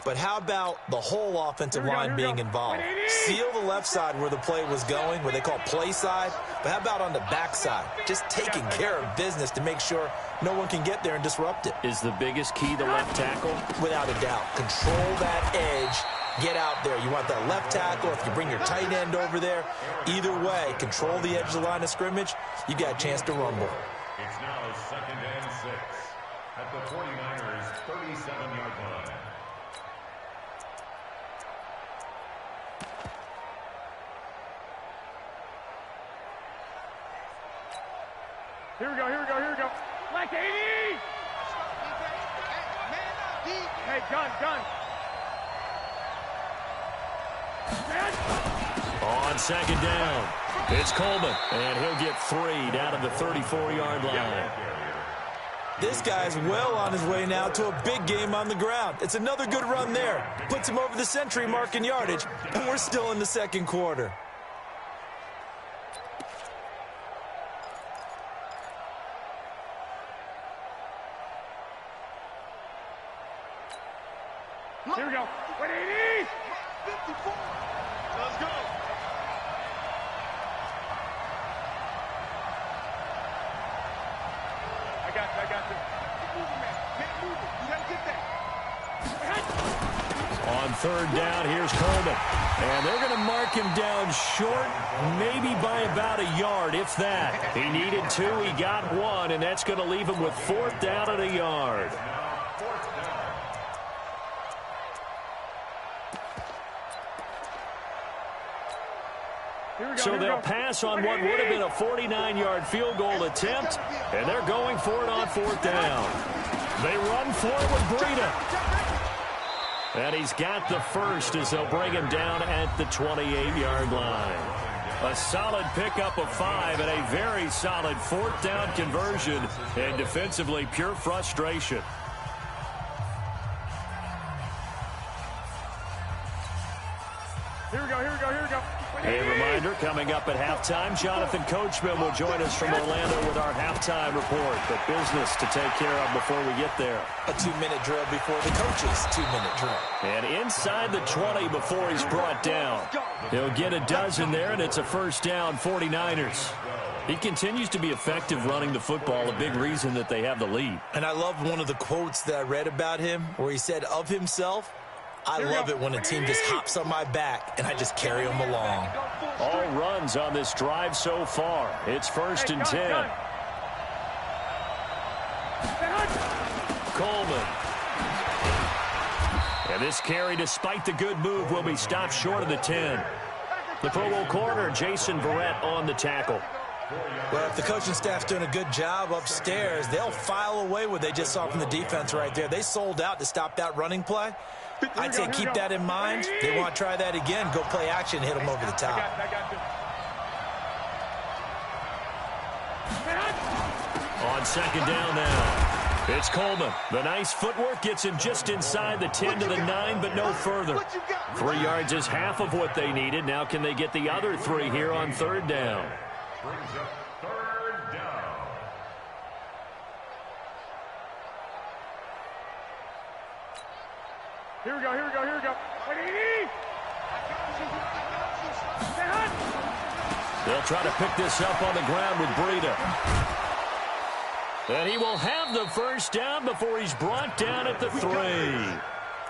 But how about the whole offensive line being involved? Seal the left side where the play was going, what they call play side. But how about on the back side? Just taking care of business to make sure no one can get there and disrupt it. Is the biggest key the left tackle? Without a doubt. Control that edge. Get out there. You want that left tackle. If you bring your tight end over there, either way, control the edge of the line of scrimmage, you got a chance to rumble. It's now 2nd and 6 at the 49ers' 37-yard line. Here we go. Like 80. Hey, gun. On 2nd down, it's Coleman, and he'll get 3 down to the 34-yard line. This guy's well on his way now to a big game on the ground. It's another good run there. Puts him over the century mark in yardage, and we're still in the 2nd quarter. Here we go. 180. 54. Let's go. I got you. Keep moving, man. Keep moving. You gotta get that. On 3rd down, here's Coleman. And they're going to mark him down short, maybe by about a yard, if that. He needed 2, he got 1, and that's going to leave him with 4th down and a yard. So they'll pass on what would have been a 49-yard field goal attempt, and they're going for it on 4th down. They run for it with Breida. And he's got the first as they'll bring him down at the 28-yard line. A solid pickup of 5 and a very solid fourth down conversion. And defensively, pure frustration. Here we go, here we go, here we go. A reminder, coming up at halftime, Jonathan Coachman will join us from Orlando with our halftime report. But business to take care of before we get there. A 2-minute drill before the coach's 2-minute drill. And inside the 20 before he's brought down. He'll get a dozen there, and it's a first down, 49ers. He continues to be effective running the football, a big reason that they have the lead. And I love one of the quotes that I read about him where he said of himself, I love it when a team just hops on my back and I just carry them along. All runs on this drive so far. It's first and 10. Coleman. And this carry, despite the good move, will be stopped short of the 10. The Pro Bowl corner, Jason Verrett, on the tackle. Well, if the coaching staff's doing a good job upstairs, they'll file away what they just saw from the defense right there. They sold out to stop that running play. I'd say keep that in mind. They want to try that again. Go play action, hit them over the top. On second down now, it's Coleman. The nice footwork gets him just inside the 10 to the 9, but no further. 3 yards is half of what they needed. Now can they get the other 3 here on third down? Brings up third down. Here we go, here we go, here we go. They'll try to pick this up on the ground with Breida. And he will have the first down before he's brought down at the 3.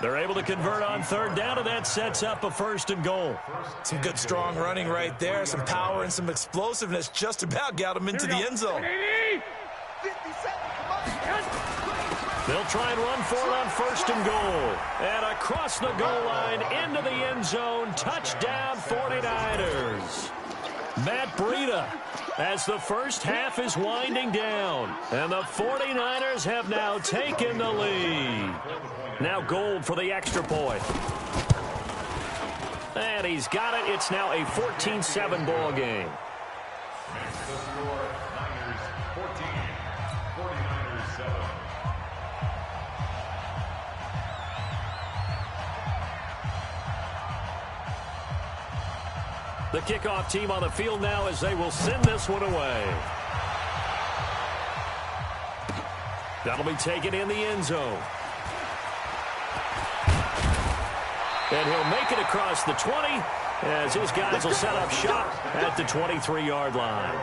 They're able to convert on third down, and that sets up a first and goal. Some good, strong running right there. Some power and some explosiveness just about got him into the end zone. They'll try and run for it on first and goal. And across the goal line into the end zone. Touchdown 49ers. Matt Breida as the first half is winding down. And the 49ers have now taken the lead. Now Gold for the extra point. And he's got it. It's now a 14-7 ball game. The score, Niners 14, 49ers 7. The kickoff team on the field now as they will send this one away. That'll be taken in the end zone. And he'll make it across the 20 as his guys will set up shop at the 23-yard line.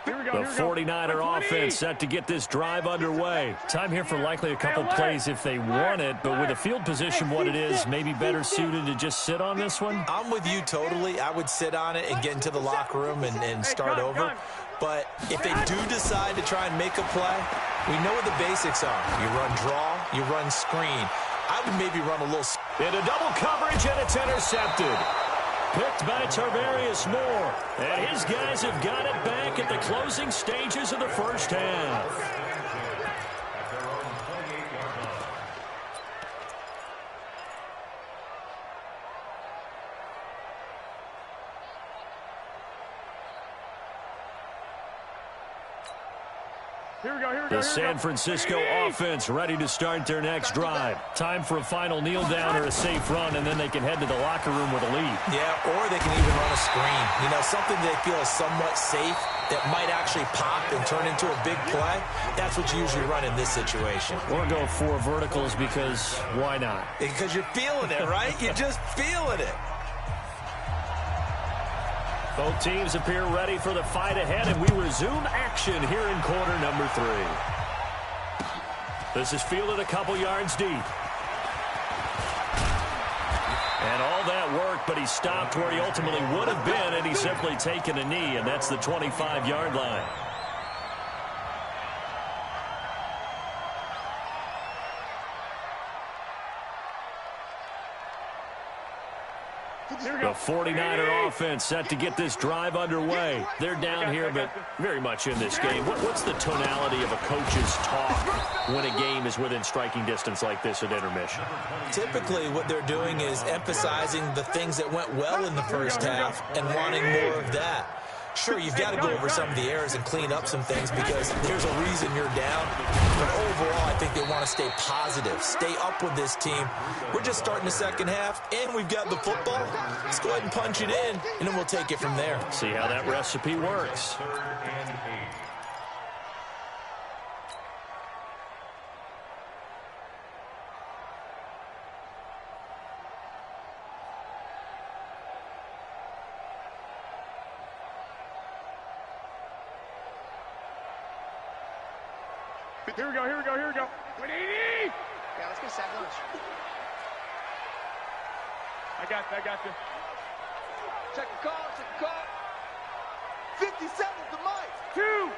The 49er offense set to get this drive underway. Time here for likely a couple plays if they want it, but with the field position what it is, maybe better suited to just sit on this one? I'm with you totally. I would sit on it and get into the locker room and start over. But if they do decide to try and make a play, we know what the basics are. You run draw, you run screen. I would maybe run a little... Into double coverage, and it's intercepted. Picked by Tarvarius Moore. And his guys have got it back at the closing stages of the first half. The San Francisco offense ready to start their next drive. Time for a final kneel down or a safe run, and then they can head to the locker room with a lead. Yeah, or they can even run a screen. You know, something they feel is somewhat safe that might actually pop and turn into a big play. That's what you usually run in this situation. Or go 4 verticals because why not? Because you're feeling it, right? You're just feeling it. Both teams appear ready for the fight ahead, and we resume action here in quarter number 3. This is fielded a couple yards deep. And all that work, but he stopped where he ultimately would have been, and he's simply taken a knee, and that's the 25-yard line. The 49er offense set to get this drive underway. They're down here, but very much in this game. What's the tonality of a coach's talk when a game is within striking distance like this at intermission? Typically, what they're doing is emphasizing the things that went well in the first half and wanting more of that. Sure, you've got to go over some of the errors and clean up some things because there's a reason you're down. But overall, I think they want to stay positive, stay up with this team. We're just starting the second half, and we've got the football. Let's go ahead and punch it in, and then we'll take it from there. See how that recipe works. Here we go, here we go, here we go. 180! Yeah, let's get sack lunch. I got you. Check the call, check the call. 50 seconds to Mike. Two.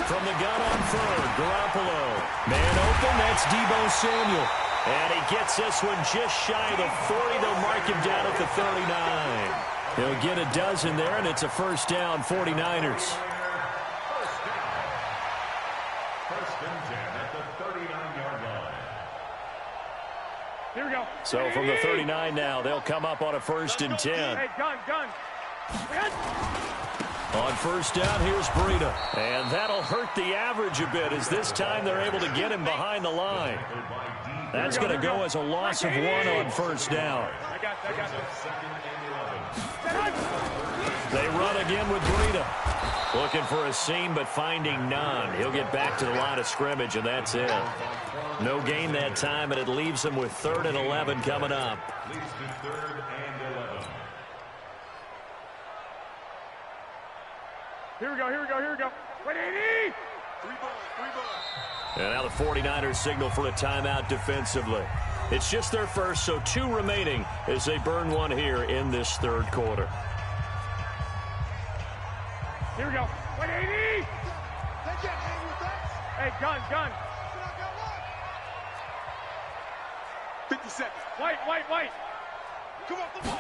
From the gun on third, Garoppolo. Man open, that's Deebo Samuel. And he gets this one just shy of the 40. They'll mark him down at the 39. He'll get a dozen there, and it's a first down, 49ers. First and 10 at the 39-yard line. Here we go. So from the 39 now, they'll come up on a first and 10. Hey, gun. On first down, here's Breida. And that'll hurt the average a bit as this time they're able to get him behind the line. That's going to go as a loss of 1 on first down. I got They run again with Breida. Looking for a seam, but finding none. He'll get back to the line of scrimmage, and that's it. No gain that time, and it leaves them with 3rd and 11 coming up. Leads to 3rd and 11. Here we go. 180! 3 ball. And now the 49ers signal for a timeout defensively. It's just their first, so 2 remaining as they burn one here in this 3rd quarter. Here we go. 180! Hey, gun. 50 seconds. White. Come on, football.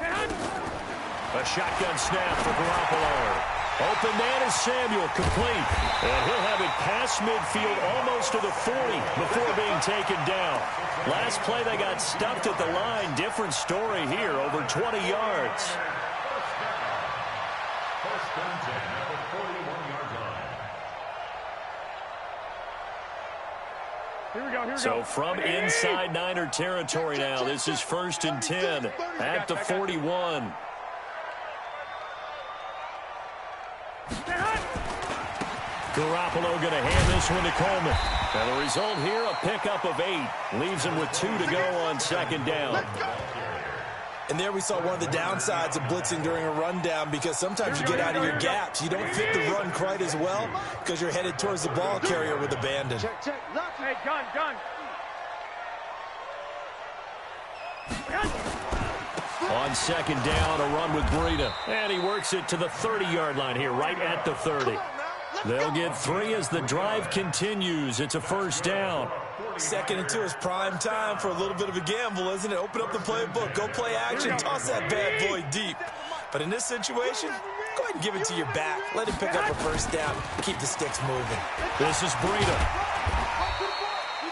A shotgun snap for Garoppolo. Open man is Samuel, complete. And he'll have it past midfield almost to the 40 before being taken down. Last play they got stuffed at the line. Different story here, over 20 yards. First and 10 at the 41-yard line. Here we go. So from inside Niner territory now, this is first and 10 at the 41. Garoppolo going to hand this one to Coleman. And the result here, a pickup of 8. Leaves him with 2 to go on second down. And there we saw one of the downsides of blitzing during a rundown because sometimes you get out of your gaps. You don't fit the run quite as well because you're headed towards the ball carrier with abandon. Hey, gun. On second down, a run with Breida. And he works it to the 30-yard line here, right at the 30. They'll get 3 as the drive continues. It's a first down. 2nd and 2 is prime time for a little bit of a gamble, isn't it? Open up the playbook, go play action, toss that bad boy deep. But in this situation, go ahead and give it to your back. Let him pick up a first down. Keep the sticks moving. This is Breida.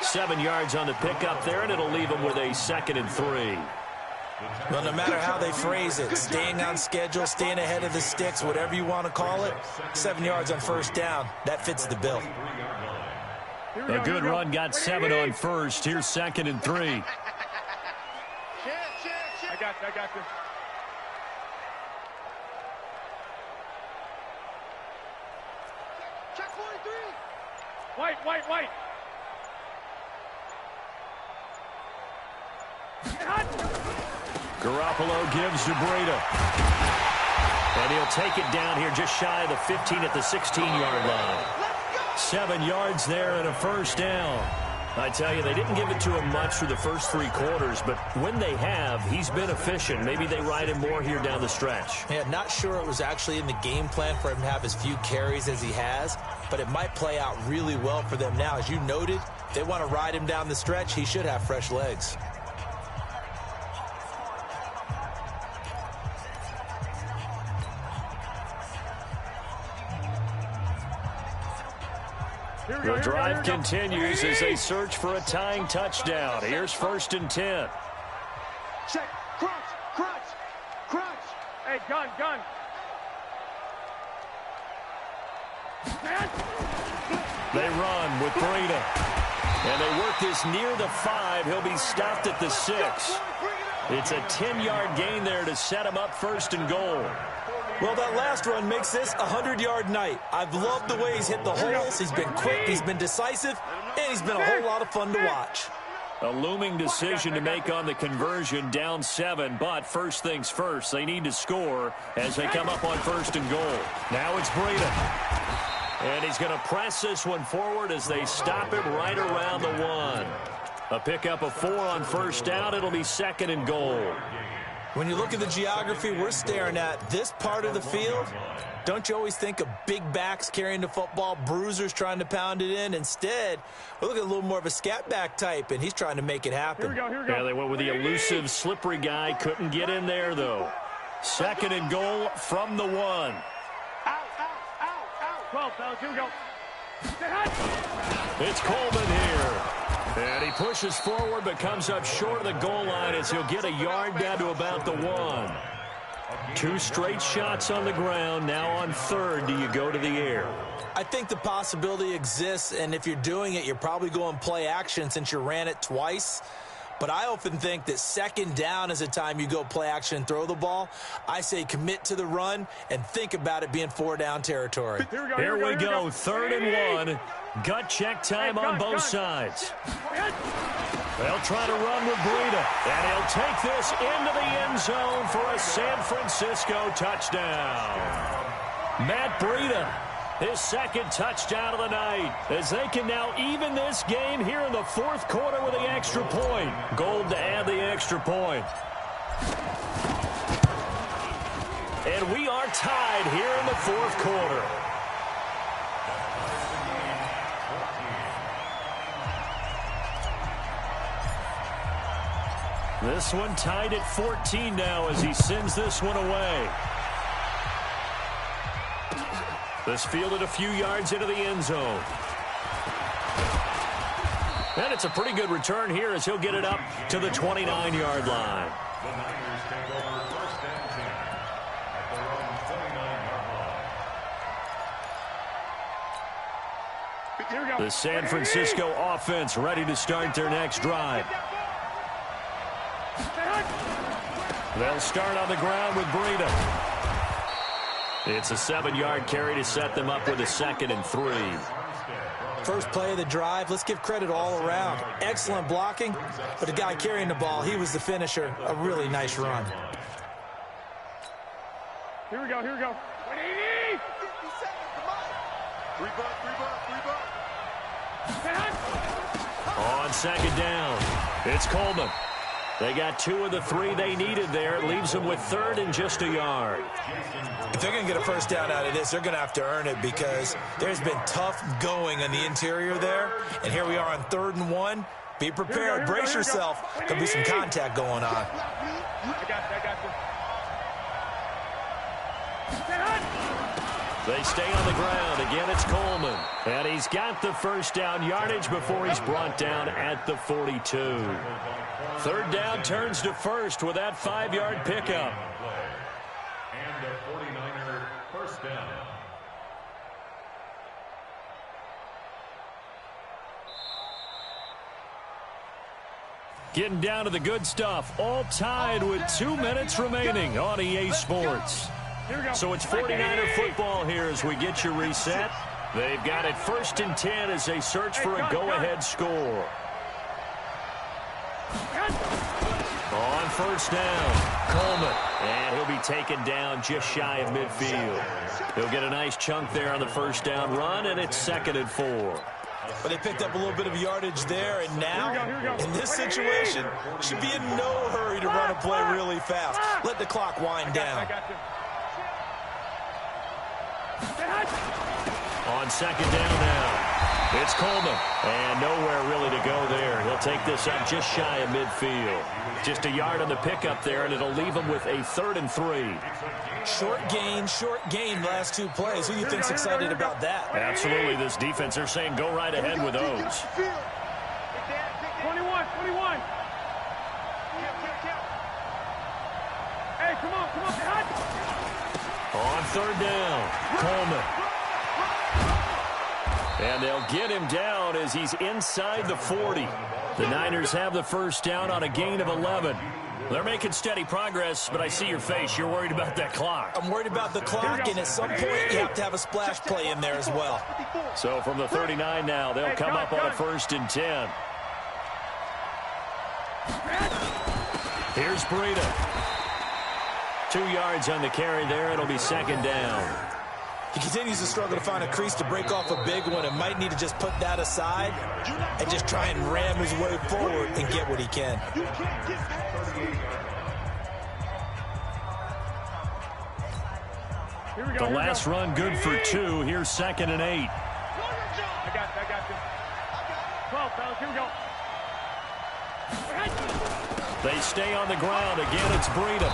7 yards on the pickup there, and it'll leave him with a 2nd and 3. Well, no matter how they phrase it, staying on schedule, staying ahead of the sticks, whatever you want to call it, 7 yards on first down, that fits the bill. A good run got 7 on first. Here's 2nd and 3. I got you. Check 43. White. Garoppolo gives to Breida. And he'll take it down here just shy of the 15 at the 16-yard line. 7 yards there and a first down. I tell you, they didn't give it to him much for the first 3 quarters, but when they have, he's been efficient. Maybe they ride him more here down the stretch. Yeah, not sure it was actually in the game plan for him to have as few carries as he has, but it might play out really well for them now. As you noted, If they want to ride him down the stretch, he should have fresh legs. The drive continues as they search for a tying touchdown. Here's 1st and 10. Check. Crunch. Hey, gun. They run with Breida. And they work this near the 5. He'll be stopped at the 6. It's a 10-yard gain there to set him up 1st and goal. Well, that last run makes this a 100-yard night. I've loved the way he's hit the holes. He's been quick, he's been decisive, and he's been a whole lot of fun to watch. A looming decision to make on the conversion, down 7, but first things first, they need to score as they come up on 1st and goal. Now it's Breida. And he's going to press this one forward as they stop him right around the 1. A pickup of 4 on 1st down. It'll be 2nd and goal. When you look at the geography we're staring at, this part of the field, don't you always think of big backs carrying the football, bruisers trying to pound it in? Instead, we look at a little more of a scat back type, and he's trying to make it happen. Here we go. Yeah, they went with the elusive, slippery guy. Couldn't get in there, though. 2nd and goal from the 1. Out. 12, fellas, here we go. It's Coleman here. And he pushes forward but comes up short of the goal line as he'll get a yard down to about the 1. 2 straight shots on the ground. Now on 3rd, do you go to the air? I think the possibility exists, and if you're doing it, you're probably going play action since you ran it twice. But I often think that 2nd down is the time you go play action and throw the ball. I say commit to the run and think about it being 4-down territory. Here we go. 3rd and 1. Gut check time on both sides. They'll try to run with Breida. And he'll take this into the end zone for a San Francisco touchdown. Matt Breida, his 2nd touchdown of the night, as they can now even this game here in the 4th quarter with the extra point. Gold to add the extra point. And we are tied here in the 4th quarter. This one tied at 14 now as he sends this one away. This fielded a few yards into the end zone. And it's a pretty good return here as he'll get it up to the 29-yard line. The Niners take over 1st and 10 at their own 29-yard line. The San Francisco offense ready to start their next drive. They'll start on the ground with Breida. It's a 7-yard carry to set them up with a 2nd and 3. First play of the drive, let's give credit all around. Excellent blocking, but the guy carrying the ball, he was the finisher. A really nice run. Here we go. 50 seconds, come on. 3 bucks. On 2nd down, it's Coleman. They got 2 of the 3 they needed there. It leaves them with 3rd and just a yard. If they're going to get a first down out of this, they're going to have to earn it because there's been tough going on the interior there. And here we are on 3rd and 1. Be prepared. Brace yourself. There'll be some contact going on. I got you. They stay on the ground. Again, it's Coleman. And he's got the first down yardage before he's brought down at the 42. 3rd down turns to 1st with that 5-yard pickup. And a 49er first down. Getting down to the good stuff. All tied with 2 minutes remaining on EA Sports. So it's 49er football here as we get you reset. They've got it 1st and 10 as they search for a go-ahead score. On 1st down, Coleman. And he'll be taken down just shy of midfield. He'll get a nice chunk there on the 1st down run, and it's 2nd and 4. But they picked up a little bit of yardage there, and now, in this situation, should be in no hurry to run a play really fast. Let the clock wind down. On 2nd down now, It's Coleman, and nowhere really to go there. He'll take this up just shy of midfield. Just a yard on the pickup there, and it'll leave him with a 3rd and 3. Short gain last 2 plays. Who do you think's excited about that? Absolutely. This defense, they're saying go right ahead with those. 21. Hey, come on. On 3rd down, Coleman. And they'll get him down as he's inside the 40. The Niners have the first down on a gain of 11. They're making steady progress, but I see your face. You're worried about that clock. I'm worried about the clock, and at some point you have to have a splash play in there as well. So from the 39 now, they'll come up on a 1st and 10. Here's Breida. 2 yards on the carry there. It'll be 2nd down. He continues to struggle to find a crease to break off a big one, and might need to just put that aside and just try and ram his way forward and get what he can. The last run good for 2. Here's 2nd and 8. I got you. 12, fellas, here we go. They stay on the ground. Again, it's Breida.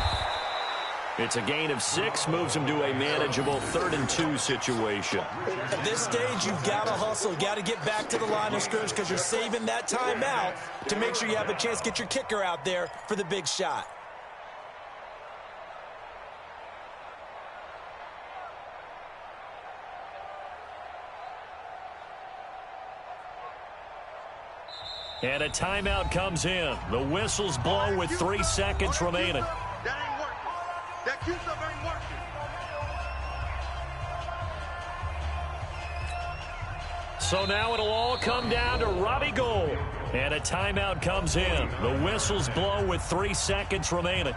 It's a gain of 6, moves him to a manageable 3rd and 2 situation. At this stage, you've got to hustle. Got to get back to the line of scrimmage because you're saving that timeout to make sure you have a chance to get your kicker out there for the big shot. And a timeout comes in. The whistles blow with 3 seconds remaining. That ain't working. That Q stuff ain't working. So now it'll all come down to Robbie Gould. And a timeout comes in. The whistles blow with 3 seconds remaining.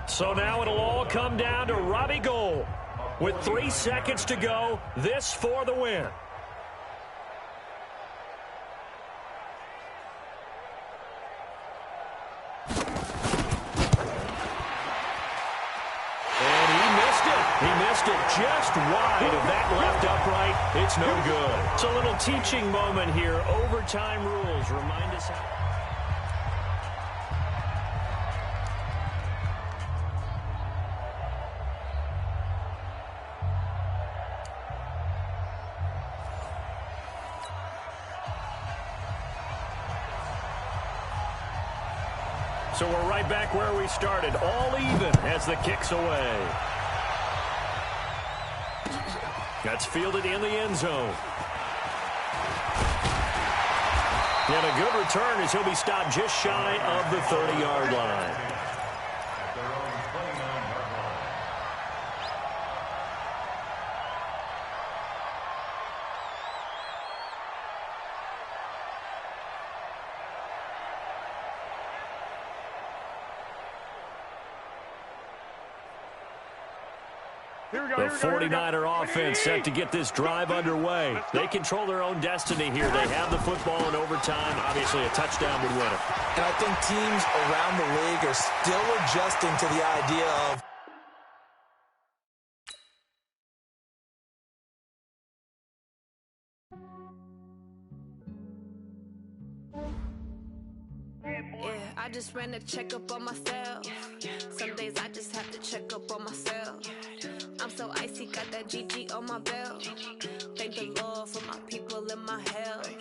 So now it'll all come down to Robbie Gould. With 3 seconds to go, this for the win. And he missed it. He missed it just wide of that left upright. It's no good. It's a little teaching moment here. Overtime rules remind us how... So we're right back where we started, all even as the kick's away. That's fielded in the end zone. And a good return as he'll be stopped just shy of the 30-yard line. The 49er offense set to get this drive underway. They control their own destiny here. They have the football in overtime. Obviously, a touchdown would win it. And I think teams around the league are still adjusting to the idea of I just ran a checkup on myself. Some days I just have to check up on myself. I'm so icy, got that GG on my belt. Thank the Lord for my people and my health.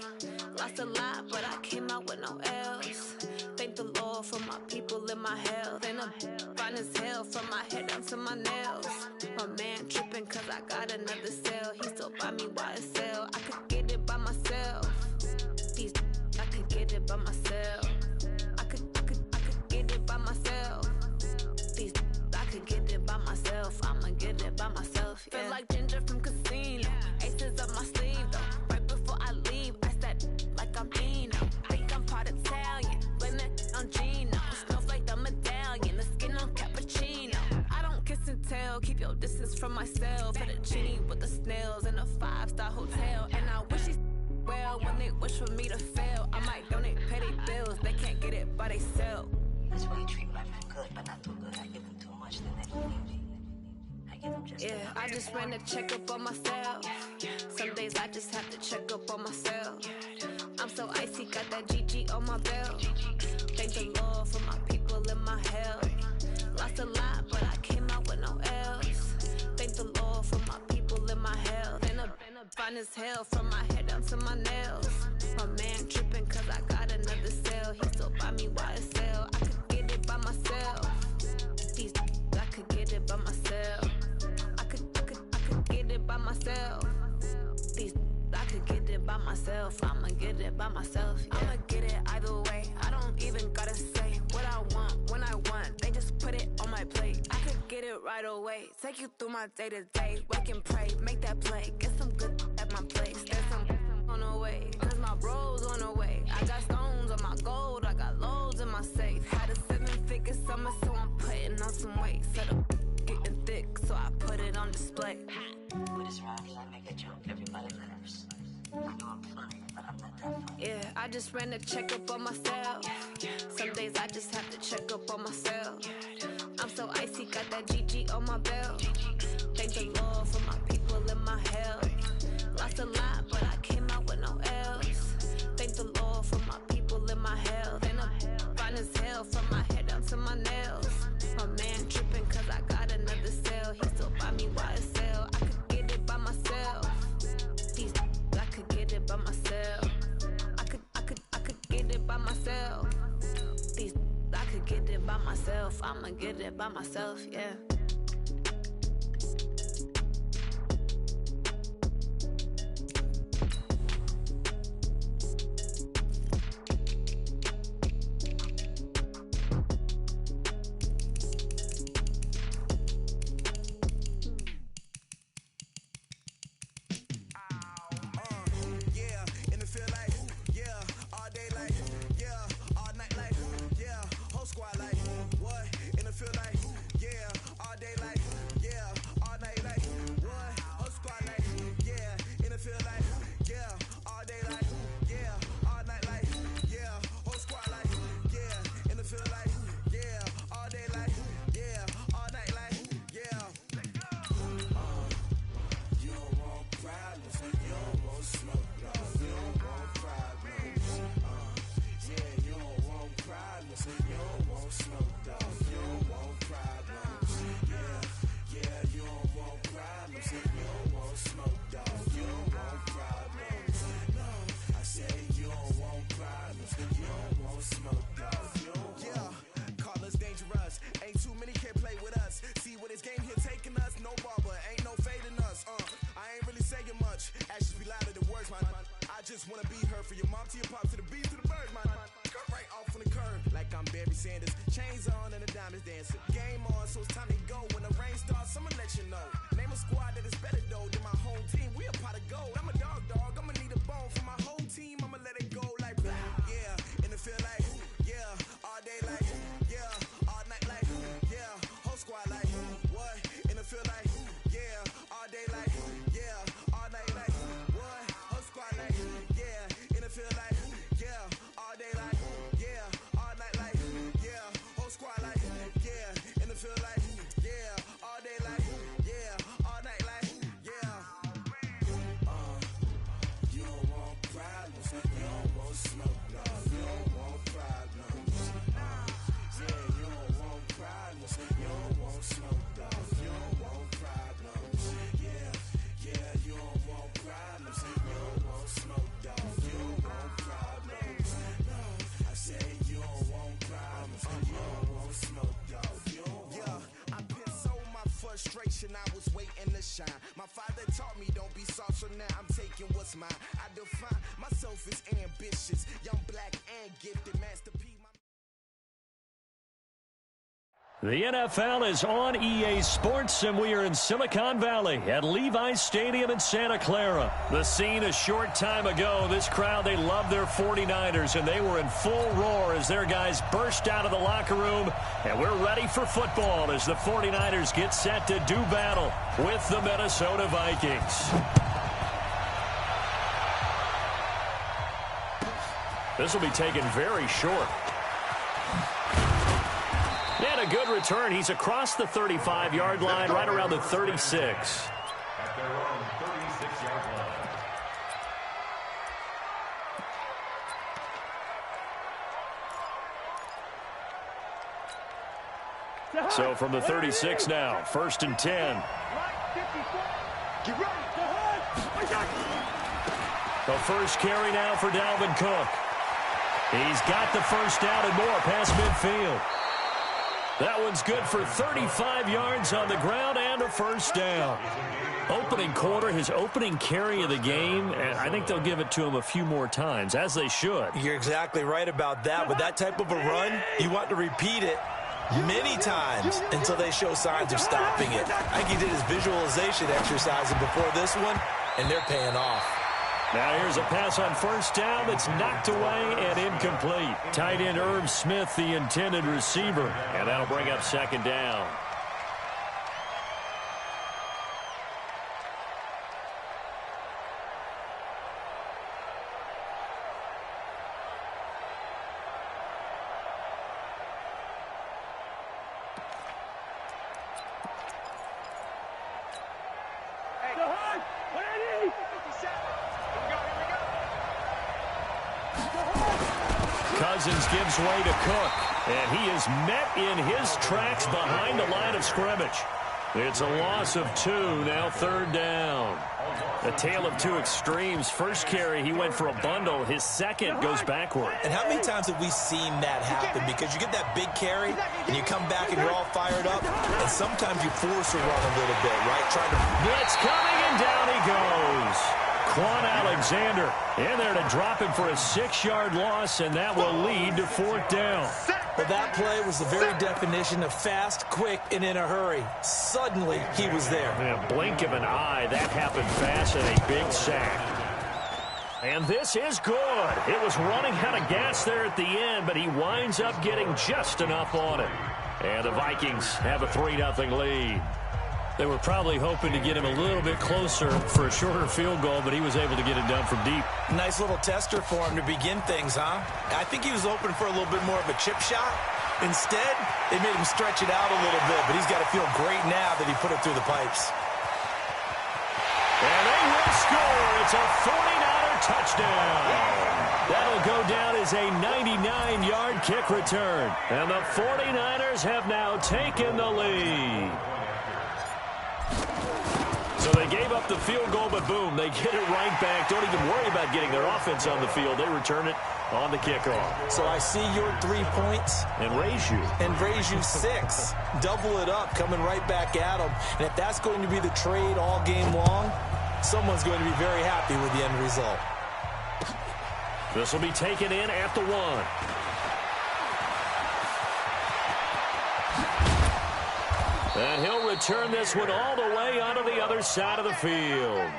Lost a lot, but I came out with no else. Thank the Lord for my people and my health. And I'm fine as hell from my head down to my nails. My man tripping cause I got another cell. He still buy me YSL. I could get it by myself. I could get it by myself. I could get it by myself. I could get it by myself. I'ma get it by myself. Yeah. Feel like Ginger from Casino. Aces up my sleeve though. Right before I leave, I said like I'm Dino. Think I'm part Italian. Blame that on Gino. Smells like the medallion. The skin on cappuccino. I don't kiss and tell. Keep your distance from myself. For the genie with the snails in a 5-star hotel. And I wish he well when they wish for me to fail. I might donate, pay their bills. They can't get it by they self. That's why you treat life good, but not too good. I give them too much, then they don't need me. I give them just I just ran a checkup on myself. Some days I just have to check up on myself. I'm so icy, got that GG on my belt. Thank the Lord for my people in my health. Lost a lot, but I came out with no else. Thank the Lord for my people in my health. And a fine as hell from my head down to my nails. My man tripping cause I got another cell. He still buy me YSL. I could get it by myself. These I could get it by myself. I could get it by myself. These I could get it by myself. I'ma get it by myself. Yeah. I'ma get it either way. I don't even gotta say what I want when I want. They just put it on my plate. I could get it right away. Take you through my day to day. Wake and pray, make that play. Get some good at my place. There's some on the way. Cause my bros on the way. I got stones on my gold. I got loads in my safe. Had a 7-figure summer, so I'm putting on some weight. Set up getting thick, so I put it on display. With this rhyme, I make a joke. Everybody laughs. I know I'm funny, but I'm not that funny. Yeah, I just ran a checkup on myself. Some days I just have to check up on myself. I'm so icy, got that GG on my belt. Thank the Lord for my people in my health. Lost a lot, but I came out with no else. Thank the Lord for my people in my health. And I'm fine as hell from my head down to my nails. My man tripping cause I got another cell. He still buy me YSL. I could get it by myself. These I could get it by myself. I could get it by myself. These I could get it by myself. I'ma get it by myself, yeah. I was waiting to shine. My father taught me don't be soft, so now I'm taking what's mine. I define myself as ambitious, young, black, and gifted. Master P. The NFL is on EA Sports, and we are in Silicon Valley at Levi's Stadium in Santa Clara. The scene a short time ago, this crowd, they love their 49ers, and they were in full roar as their guys burst out of the locker room. And we're ready for football as the 49ers get set to do battle with the Minnesota Vikings. This will be taken very short. And a good return. He's across the 35-yard line, right around the 36. At their own 36-yard line. So from the 36 now, 1st and 10. The first carry now for Dalvin Cook. He's got the first down and more past midfield. That one's good for 35 yards on the ground and a first down. Opening quarter, his opening carry of the game, and I think they'll give it to him a few more times, as they should. You're exactly right about that. With that type of a run, you want to repeat it many times until they show signs of stopping it. I think he did his visualization exercises before this one, and they're paying off. Now here's a pass on first down that's knocked away and incomplete. Tight end Irv Smith, the intended receiver, and that'll bring up second down. Cousins gives way to Cook, and he is met in his tracks behind the line of scrimmage. It's a loss of 2, now third down. A tale of two extremes. First carry, he went for a bundle. His second goes backward. And how many times have we seen that happen? Because you get that big carry, and you come back and you're all fired up, and sometimes you force a run a little bit, right? Trying to blitz coming, and down he goes. Quan Alexander in there to drop him for a 6-yard loss, and that will lead to 4th down. Well, that play was the very definition of fast, quick, and in a hurry. Suddenly, he was there. In a blink of an eye, that happened fast, and a big sack. And this is good. It was running out of gas there at the end, but he winds up getting just enough on it. And the Vikings have a 3-0 lead. They were probably hoping to get him a little bit closer for a shorter field goal, but he was able to get it done from deep. Nice little tester for him to begin things, huh? I think he was hoping for a little bit more of a chip shot. Instead, they made him stretch it out a little bit, but he's got to feel great now that he put it through the pipes. And they will score. It's a 49er touchdown. That'll go down as a 99-yard kick return. And the 49ers have now taken the lead. So they gave up the field goal, but boom, they get it right back. Don't even worry about getting their offense on the field. They return it on the kickoff. So I see your 3 points. And raise you 6. Double it up, coming right back at them. And if that's going to be the trade all game long, someone's going to be very happy with the end result. This will be taken in at the 1. And he'll return this one all the way onto the other side of the field.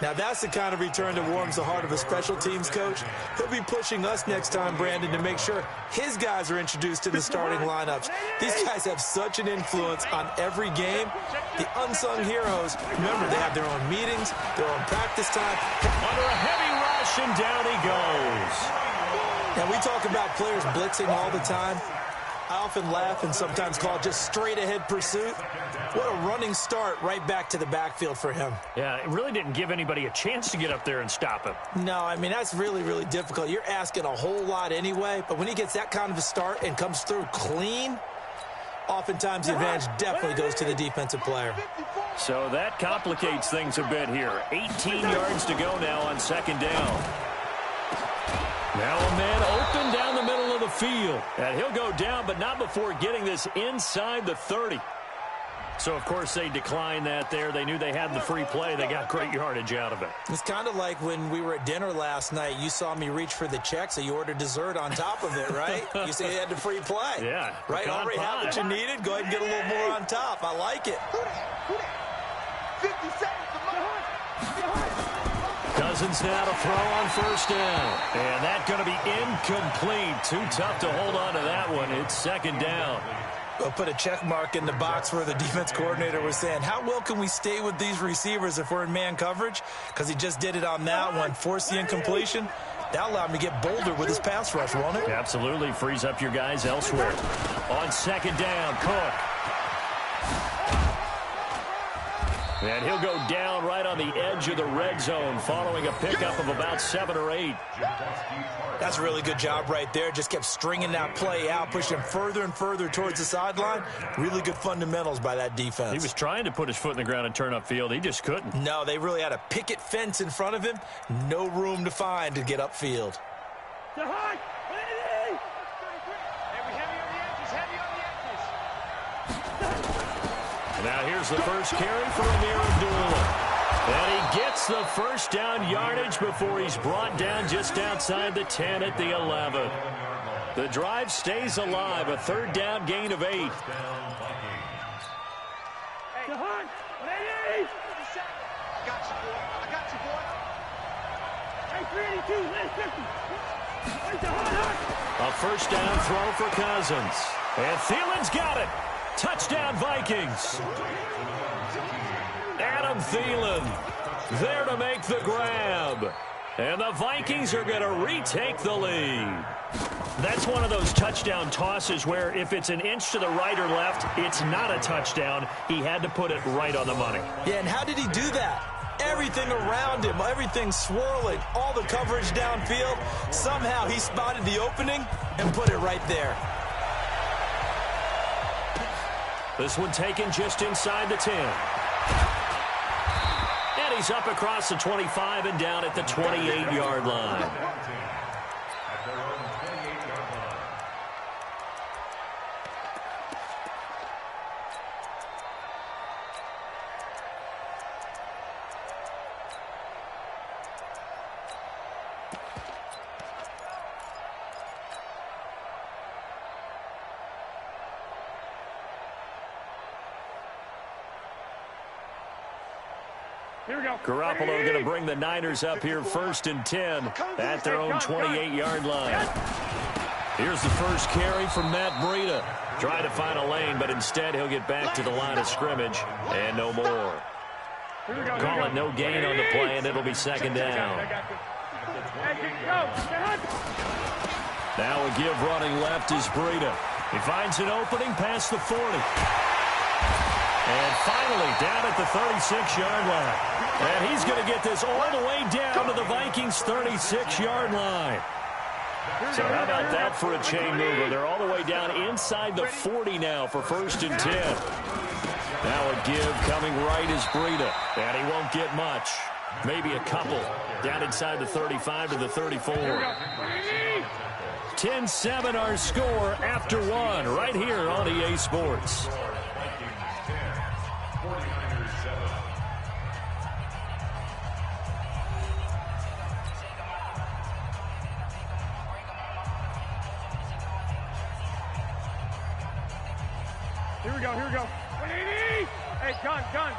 Now that's the kind of return that warms the heart of a special teams coach. He'll be pushing us next time, Brandon, to make sure his guys are introduced to the starting lineups. These guys have such an influence on every game. The unsung heroes, remember, they have their own meetings, their own practice time. Under a heavy rush, and down he goes. Now we talk about players blitzing all the time. I often laugh and sometimes call it just straight-ahead pursuit. What a running start right back to the backfield for him. Yeah, it really didn't give anybody a chance to get up there and stop him. No, I mean, that's really, really difficult. You're asking a whole lot anyway, but when he gets that kind of a start and comes through clean, oftentimes the advantage definitely goes to the defensive player. So that complicates things a bit here. 18 yards to go now on second down. Now a man open down the middle of the field. And he'll go down, but not before getting this inside the 30. So, of course, they declined that there. They knew they had the free play. They got great yardage out of it. It's kind of like when we were at dinner last night. You saw me reach for the check, so you ordered dessert on top of it, right? You said you had the free play. Yeah. Right? Already have what you needed. Go ahead and get a little more on top. I like it. 50 seconds to Cousins now to throw on first down. And that's going to be incomplete. Too tough to hold on to that one. It's second down. We'll put a check mark in the box where the defense coordinator was saying, how well can we stay with these receivers if we're in man coverage? Because he just did it on that one. Force the incompletion. That allowed him to get bolder with his pass rush, won't it? Absolutely. Frees up your guys elsewhere. On second down, Cook. And he'll go down right on the edge of the red zone following a pickup of about 7 or 8. That's a really good job right there. Just kept stringing that play out, pushing further and further towards the sideline. Really good fundamentals by that defense. He was trying to put his foot in the ground and turn upfield. He just couldn't. No, they really had a picket fence in front of him. No room to find to get upfield. Now here's the first carry for Amir Abdullah. And he gets the first down yardage before he's brought down just outside the 10 at the 11. The drive stays alive. A third down gain of 8. I got you, boy. I got you, boy. Hey, 382, A first down throw for Cousins. And Thielen's got it. Touchdown, Vikings. Adam Thielen there to make the grab. And the Vikings are going to retake the lead. That's one of those touchdown tosses where if it's an inch to the right or left, it's not a touchdown. He had to put it right on the money. Yeah, and how did he do that? Everything around him, everything swirling, all the coverage downfield. Somehow he spotted the opening and put it right there. This one taken just inside the 10. And he's up across the 25 and down at the 28-yard line. Garoppolo going to bring the Niners up here first and 10 at their own 28-yard line. Here's the first carry from Matt Breida. Trying to find a lane, but instead he'll get back to the line of scrimmage and no more. Call it no gain on the play, and it'll be second down. Now a give running left is Breida. He finds an opening past the 40. And finally down at the 36-yard line. And he's going to get this all the way down to the Vikings' 36-yard line. So how about that for a chain mover? They're all the way down inside the 40 now for first and 10. Now a give coming right is Breida. And he won't get much. Maybe a couple. Down inside the 35 to the 34. 10-7 our score after one right here on EA Sports. Here we go. 180! Hey, gun.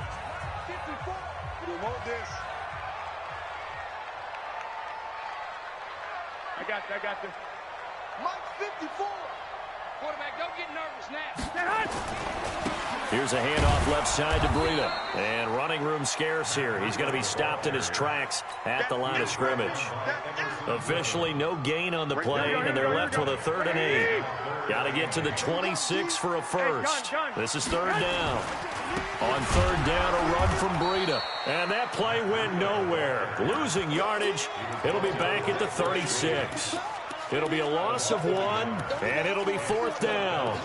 54. You want this? I got this. Mike 54. Quarterback, don't get nervous now. Here's a handoff left side to Breida. And running room scarce here. He's going to be stopped in his tracks at the line of scrimmage. Officially no gain on the play, and they're left with a 3rd and 8. Got to get to the 26 for a first. This is 3rd down. On 3rd down, a run from Breida. And that play went nowhere. Losing yardage. It'll be back at the 36. It'll be a loss of 1, and it'll be 4th down.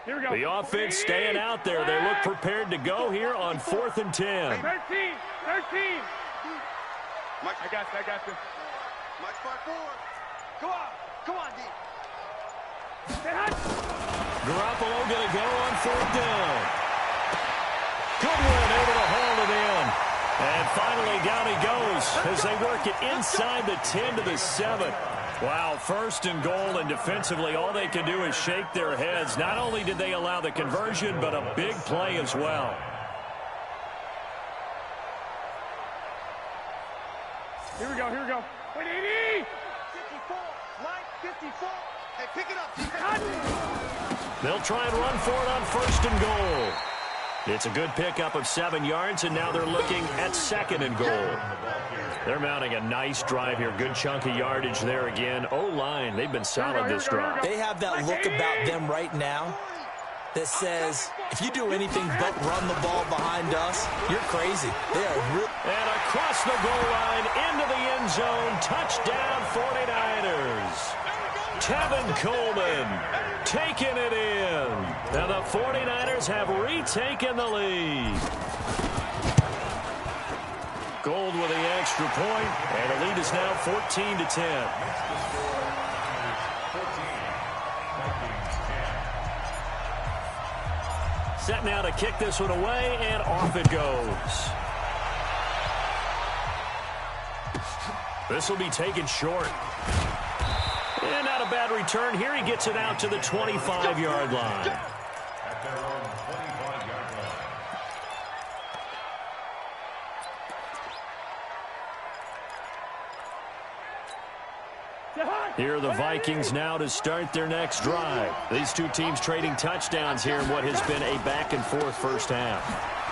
The offense staying out there. They look prepared to go here on 4th and 10. 13. Mike, I got you. Mike, spot forward. Come on, D. Garoppolo going to go on 4th down. Goodwin able to hold it in. And finally down he goes as they work it inside the 10 to the 7. Wow, 1st and goal, and defensively all they can do is shake their heads. Not only did they allow the conversion, but a big play as well. Here we go. Wait, 80! 54, Mike, 54. Hey, pick it up. They'll try and run for it on 1st and goal. It's a good pickup of 7 yards, and now they're looking at 2nd and goal. They're mounting a nice drive here. Good chunk of yardage there again. O-line, they've been solid this drive. They have that look about them right now that says, if you do anything but run the ball behind us, you're crazy. They are real. And across the goal line, into the end zone, touchdown 49ers. Tevin Coleman taking it in. Now the 49ers have retaken the lead. Gold with the extra point, and the lead is now 14-10. Set now to kick this one away, and off it goes. This will be taken short. And not a bad return here. He gets it out to the 25-yard line. At their own 25-yard line. Here are the Vikings now to start their next drive. These two teams trading touchdowns here in what has been a back-and-forth first half.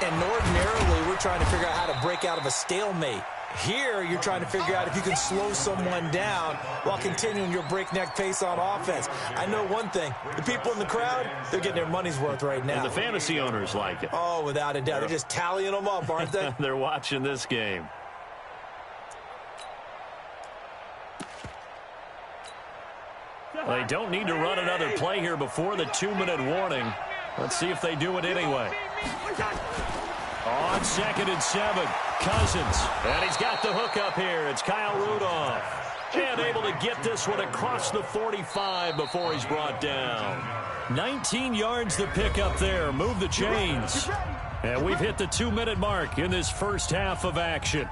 And ordinarily, we're trying to figure out how to break out of a stalemate. Here, you're trying to figure out if you can slow someone down while continuing your breakneck pace on offense. I know one thing. The people in the crowd, they're getting their money's worth right now. And the fantasy owners like it. Oh, without a doubt. They're just tallying them up, aren't they? They're watching this game. They don't need to run another play here before the 2-minute warning. Let's see if they do it anyway. On 2nd and 7, Cousins. And he's got the hook up here. It's Kyle Rudolph. And able to get this one across the 45 before he's brought down. 19 yards the pick up there. Move the chains. And we've hit the 2-minute mark in this first half of action.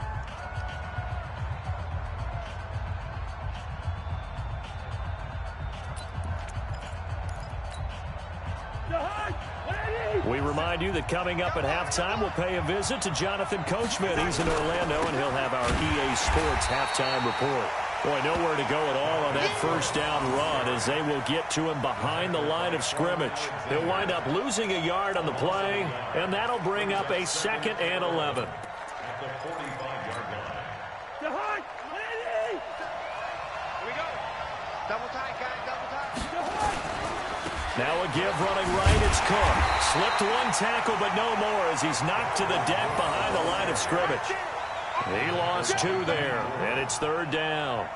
We remind you that coming up at halftime, we'll pay a visit to Jonathan Coachman. He's in Orlando, and he'll have our EA Sports halftime report. Boy, nowhere to go at all on that first down run as they will get to him behind the line of scrimmage. He'll wind up losing a yard on the play, and that'll bring up a 2nd and 11. At the 45-yard line. Here we go. Double time, guys, double time. Now a give running right, it's Cook. Slipped one tackle, but no more as he's knocked to the deck behind the line of scrimmage. He lost 2 there, and it's 3rd down.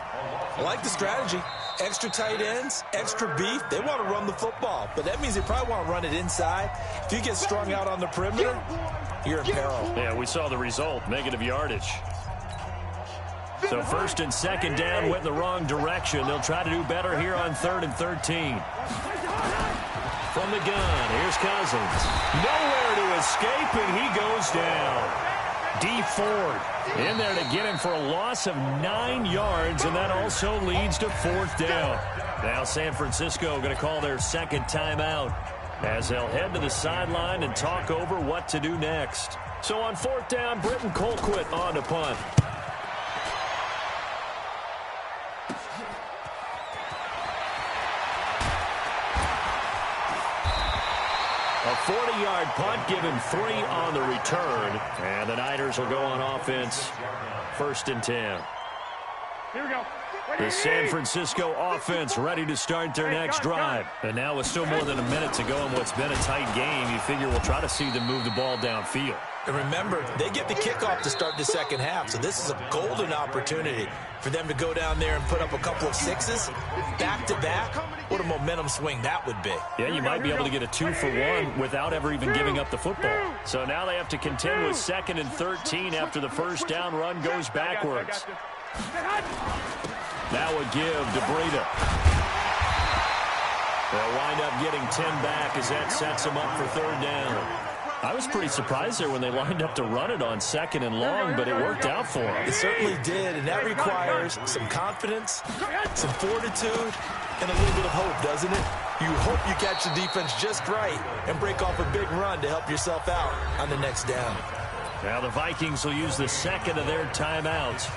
I like the strategy. Extra tight ends, extra beef. They want to run the football, but that means they probably want to run it inside. If you get strung out on the perimeter, you're in peril. Yeah, we saw the result, negative yardage. So 1st and 2nd down went in the wrong direction. They'll try to do better here on 3rd and 13. From the gun, here's Cousins. Nowhere to escape, and he goes down. D. Ford in there to get him for a loss of 9 yards, and that also leads to 4th down. Now San Francisco going to call their 2nd timeout as they'll head to the sideline and talk over what to do next. So on 4th down, Britton Colquitt on to punt. A 40-yard punt, given 3 on the return. And the Niners will go on offense, 1st and 10. Here we go. The San Francisco offense ready to start their next drive. And now with still more than a minute to go in what's been a tight game, you figure we'll try to see them move the ball downfield. And remember, they get the kickoff to start the second half, so this is a golden opportunity for them to go down there and put up a couple of sixes back-to-back. What a momentum swing that would be. Yeah, you might be able to get a 2-for-1 without ever even giving up the football. So now they have to contend with 2nd and 13 after the first down run goes backwards. Now a give to Breida. They'll wind up getting 10 back as that sets them up for 3rd down. I was pretty surprised there when they lined up to run it on 2nd and long, but it worked out for them. It certainly did, and that requires some confidence, some fortitude, and a little bit of hope, doesn't it? You hope you catch the defense just right and break off a big run to help yourself out on the next down. Now the Vikings will use the 2nd of their timeouts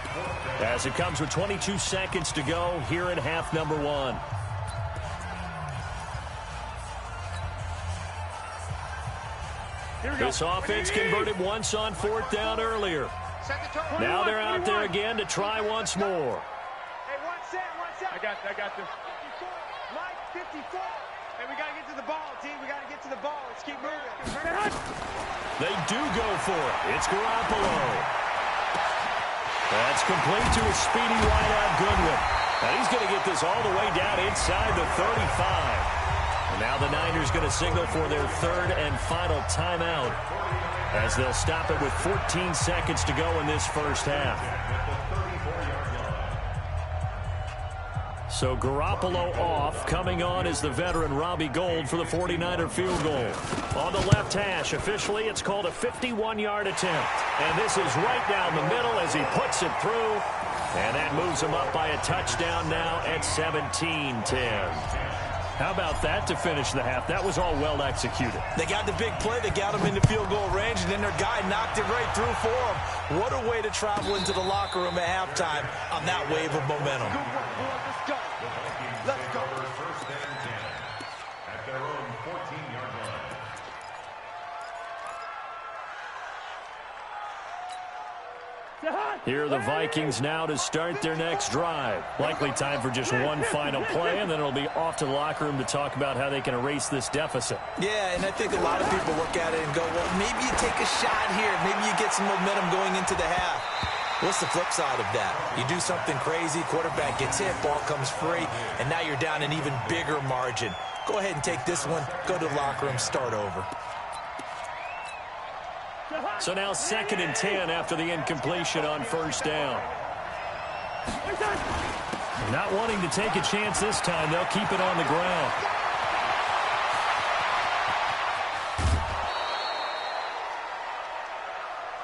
as it comes with 22 seconds to go here in half number 1. This offense converted once on 4th down earlier. Now they're out there again to try once more. Hey, one set. I got this. Mike, 54. Hey, we got to get to the ball, team. We got to get to the ball. Let's keep moving. They do go for it. It's Garoppolo. That's complete to a speedy wideout Goodwin. And he's going to get this all the way down inside the 35. And now the Niners going to signal for their 3rd and final timeout as they'll stop it with 14 seconds to go in this first half. So Garoppolo off. Coming on is the veteran Robbie Gould for the 49er field goal. On the left hash, officially it's called a 51-yard attempt. And this is right down the middle as he puts it through. And that moves him up by a touchdown now at 17-10. How about that to finish the half? That was all well executed. They got the big play. They got him into field goal range, and then their guy knocked it right through for him. What a way to travel into the locker room at halftime on that wave of momentum. Good work, boy. Let's go. Let's go. First and 10 at their own 14-yard line. Here are the Vikings now to start their next drive. Likely time for just one final play, and then it'll be off to the locker room to talk about how they can erase this deficit. Yeah, and I think a lot of people look at it and go, well, maybe you take a shot here. Maybe you get some momentum going into the half. What's the flip side of that? You do something crazy, quarterback gets hit, ball comes free, and now you're down an even bigger margin. Go ahead and take this one, go to the locker room, start over. So now 2nd and 10 after the incompletion on 1st down. Not wanting to take a chance this time, they'll keep it on the ground.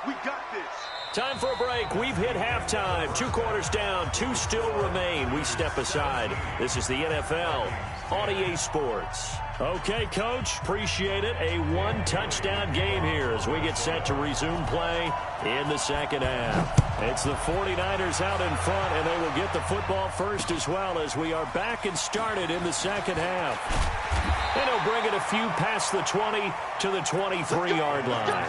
We got this. Time for a break. We've hit halftime. 2 quarters down. 2 still remain. We step aside. This is the NFL on EA Sports. Okay, Coach. Appreciate it. A 1-touchdown game here as we get set to resume play in the second half. It's the 49ers out in front, and they will get the football first as well as we are back and started in the second half. And he'll bring it a few past the 20 to the 23-yard line.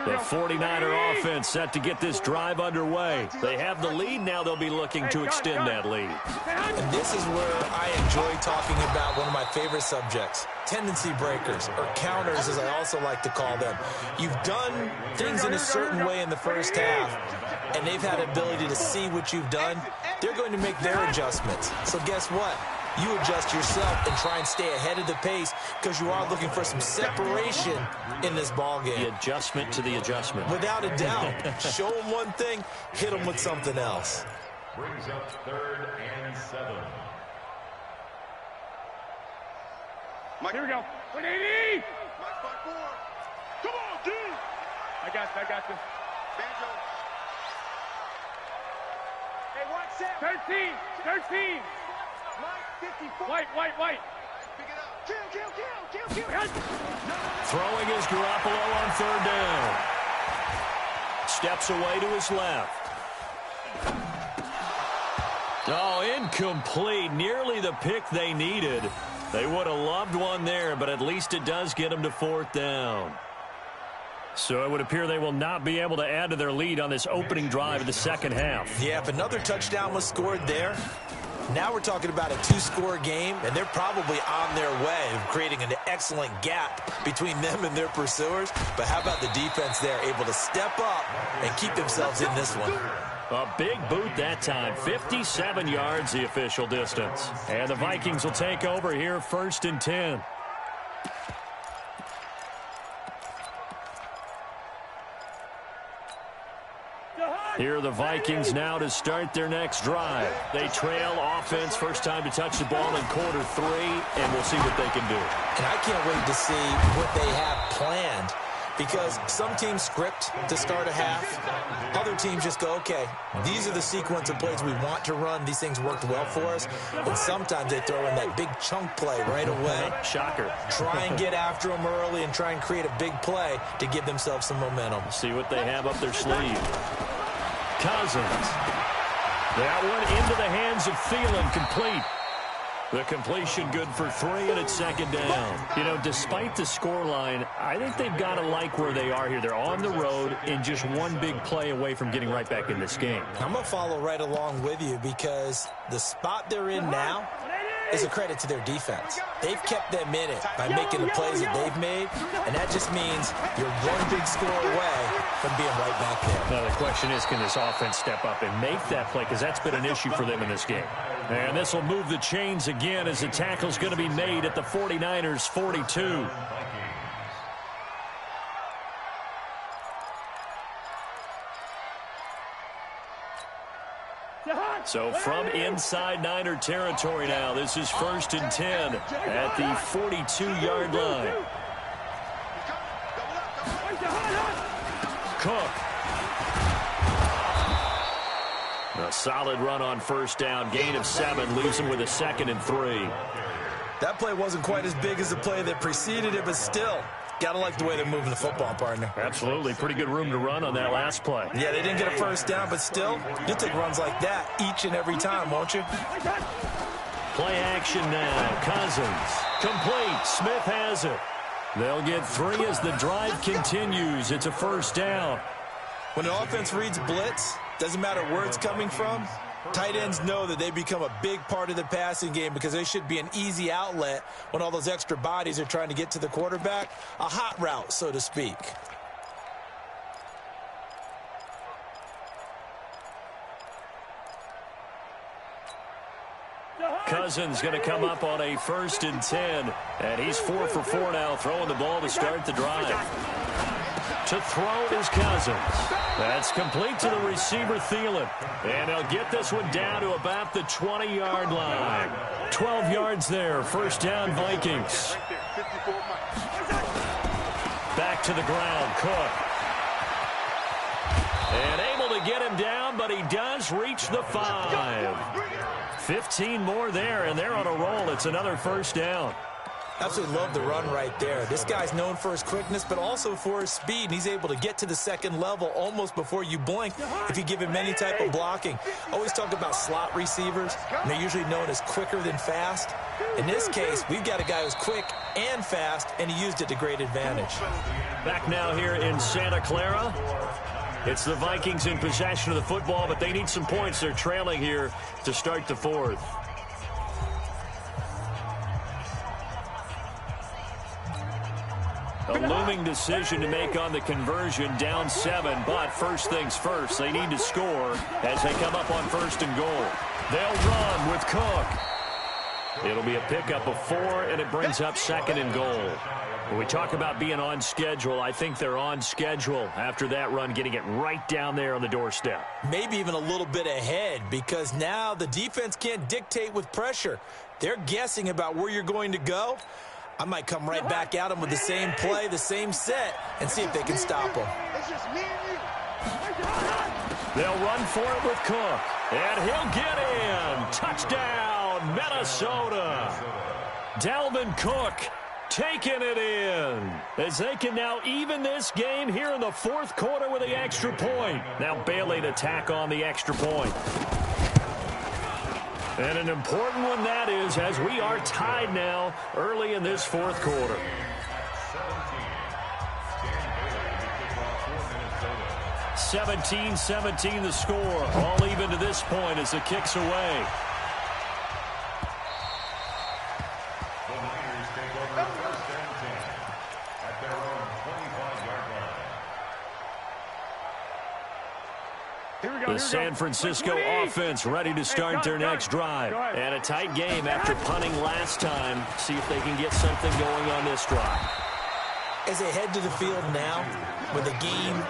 The 49er offense set to get this drive underway. They have the lead. Now they'll be looking to extend that lead. And this is where I enjoy talking about one of my favorite subjects, tendency breakers, or counters as I also like to call them. You've done things in a certain way in the first half, and they've had the ability to see what you've done. They're going to make their adjustments. So guess what? You adjust yourself and try and stay ahead of the pace because you are looking for some separation in this ball game. The adjustment to the adjustment. Without a doubt. Show them one thing, hit them with something else. Brings up 3rd and 7. Mike, here we go. 180. Mike, 5-4. Come on, dude. I got this. Banjo. Hey, one set. 13. Mike, 54. White. Pick it up. Kill. Throwing is Garoppolo on 3rd down. Steps away to his left. Oh, incomplete. Nearly the pick they needed. They would have loved one there, but at least it does get them to 4th down. So it would appear they will not be able to add to their lead on this opening drive of the second half. Yeah, if another touchdown was scored there, Now we're talking about a 2-score game, and they're probably on their way of creating an excellent gap between them and their pursuers. But how about the defense there, able to step up and keep themselves in this one? A big boot that time. 57 yards the official distance. And the Vikings will take over here, 1st and 10. Here are the Vikings now to start their next drive. They trail offense, first time to touch the ball in quarter 3, and we'll see what they can do. And I can't wait to see what they have planned, because some teams script to start a half. Other teams just go, okay, these are the sequence of plays we want to run. These things worked well for us. And sometimes they throw in that big chunk play right away. Shocker. Try and get after them early and try and create a big play to give themselves some momentum. See what they have up their sleeve. Cousins. That one into the hands of Thielen, complete. The completion good for 3, and it's 2nd down. You know, despite the scoreline, I think they've got to like where they are here. They're on the road and just one big play away from getting right back in this game. I'm going to follow right along with you, because the spot they're in now is a credit to their defense. They've kept them in it by making the plays that they've made, and that just means you're one big score away from being right back there. Now the question is, can this offense step up and make that play, because that's been an issue for them in this game. And this will move the chains again as the tackle's going to be made at the 49ers' 42. So from inside Niner territory now, this is 1st and 10 at the 42-yard line. Cook. A solid run on 1st down, gain of 7, leaves him with a 2nd and 3. That play wasn't quite as big as the play that preceded it, but still, gotta like the way they're moving the football, partner. Absolutely. Pretty good room to run on that last play. Yeah, they didn't get a 1st down, but still, you'll take runs like that each and every time, won't you? Play action now. Cousins. Complete. Smith has it. They'll get 3 as the drive continues. It's a 1st down. When an offense reads blitz, doesn't matter where it's coming from, tight ends know that they become a big part of the passing game, because they should be an easy outlet when all those extra bodies are trying to get to the quarterback. A hot route, so to speak. Cousins going to come up on a 1st and 10, and he's 4 for 4 now, throwing the ball to start the drive. To throw is Cousins. That's complete to the receiver, Thielen. And they'll get this one down to about the 20-yard line. 12 yards there. 1st down, Vikings. Back to the ground, Cook. And able to get him down, but he does reach the 5. 15 more there, and they're on a roll. It's another 1st down. Absolutely love the run right there. This guy's known for his quickness, but also for his speed. And he's able to get to the 2nd level almost before you blink if you give him any type of blocking. Always talk about slot receivers, and they're usually known as quicker than fast. In this case, we've got a guy who's quick and fast, and he used it to great advantage. Back now here in Santa Clara. It's the Vikings in possession of the football, but they need some points. They're trailing here to start the 4th. A looming decision to make on the conversion, down 7, but first things first, they need to score as they come up on 1st and goal. They'll run with Cook. It'll be a pickup of 4, and it brings up 2nd and goal. When we talk about being on schedule, I think they're on schedule after that run, getting it right down there on the doorstep. Maybe even a little bit ahead, because now the defense can't dictate with pressure. They're guessing about where you're going to go. I might come right back at them with the same play, the same set, and see if they can stop them. It's just me and you. They'll run for it with Cook, and he'll get in. Touchdown, Minnesota. Dalvin Cook taking it in as they can now even this game here in the 4th quarter with the extra point. Now Bailey to tack on the extra point. And an important one that is, as we are tied now early in this 4th quarter. 17-17 the score. All even to this point as the kick's away. The San Francisco offense ready to start their next drive. And a tight game after punting last time. See if they can get something going on this drive. As they head to the field now, with the game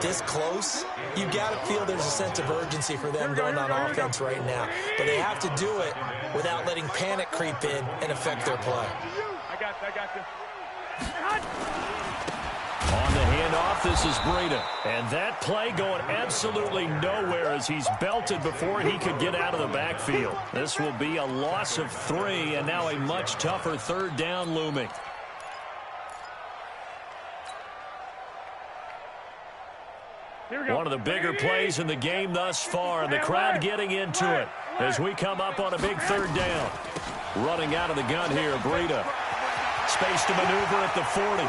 this close, you got to feel there's a sense of urgency for them going on offense right now. But they have to do it without letting panic creep in and affect their play. I got you. On the handoff, this is Breida. And that play going absolutely nowhere as he's belted before he could get out of the backfield. This will be a loss of 3, and now a much tougher third down looming. One of the bigger plays in the game thus far, and the crowd getting into it as we come up on a big third down. Running out of the gun here, Breida. Space to maneuver at the 40.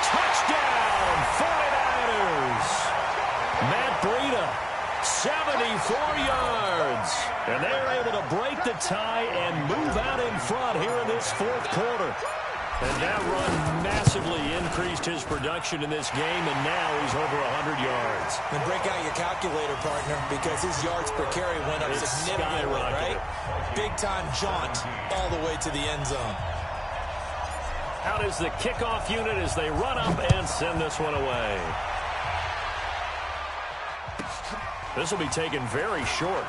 Touchdown, 49ers. Matt Breida, 74 yards. And they're able to break the tie and move out in front here in this fourth quarter. And that run massively increased his production in this game, and now he's over 100 yards. And break out your calculator, partner, because his yards per carry went up significantly, right? Big-time jaunt all the way to the end zone. Out is the kickoff unit as they run up and send this one away. This will be taken very short.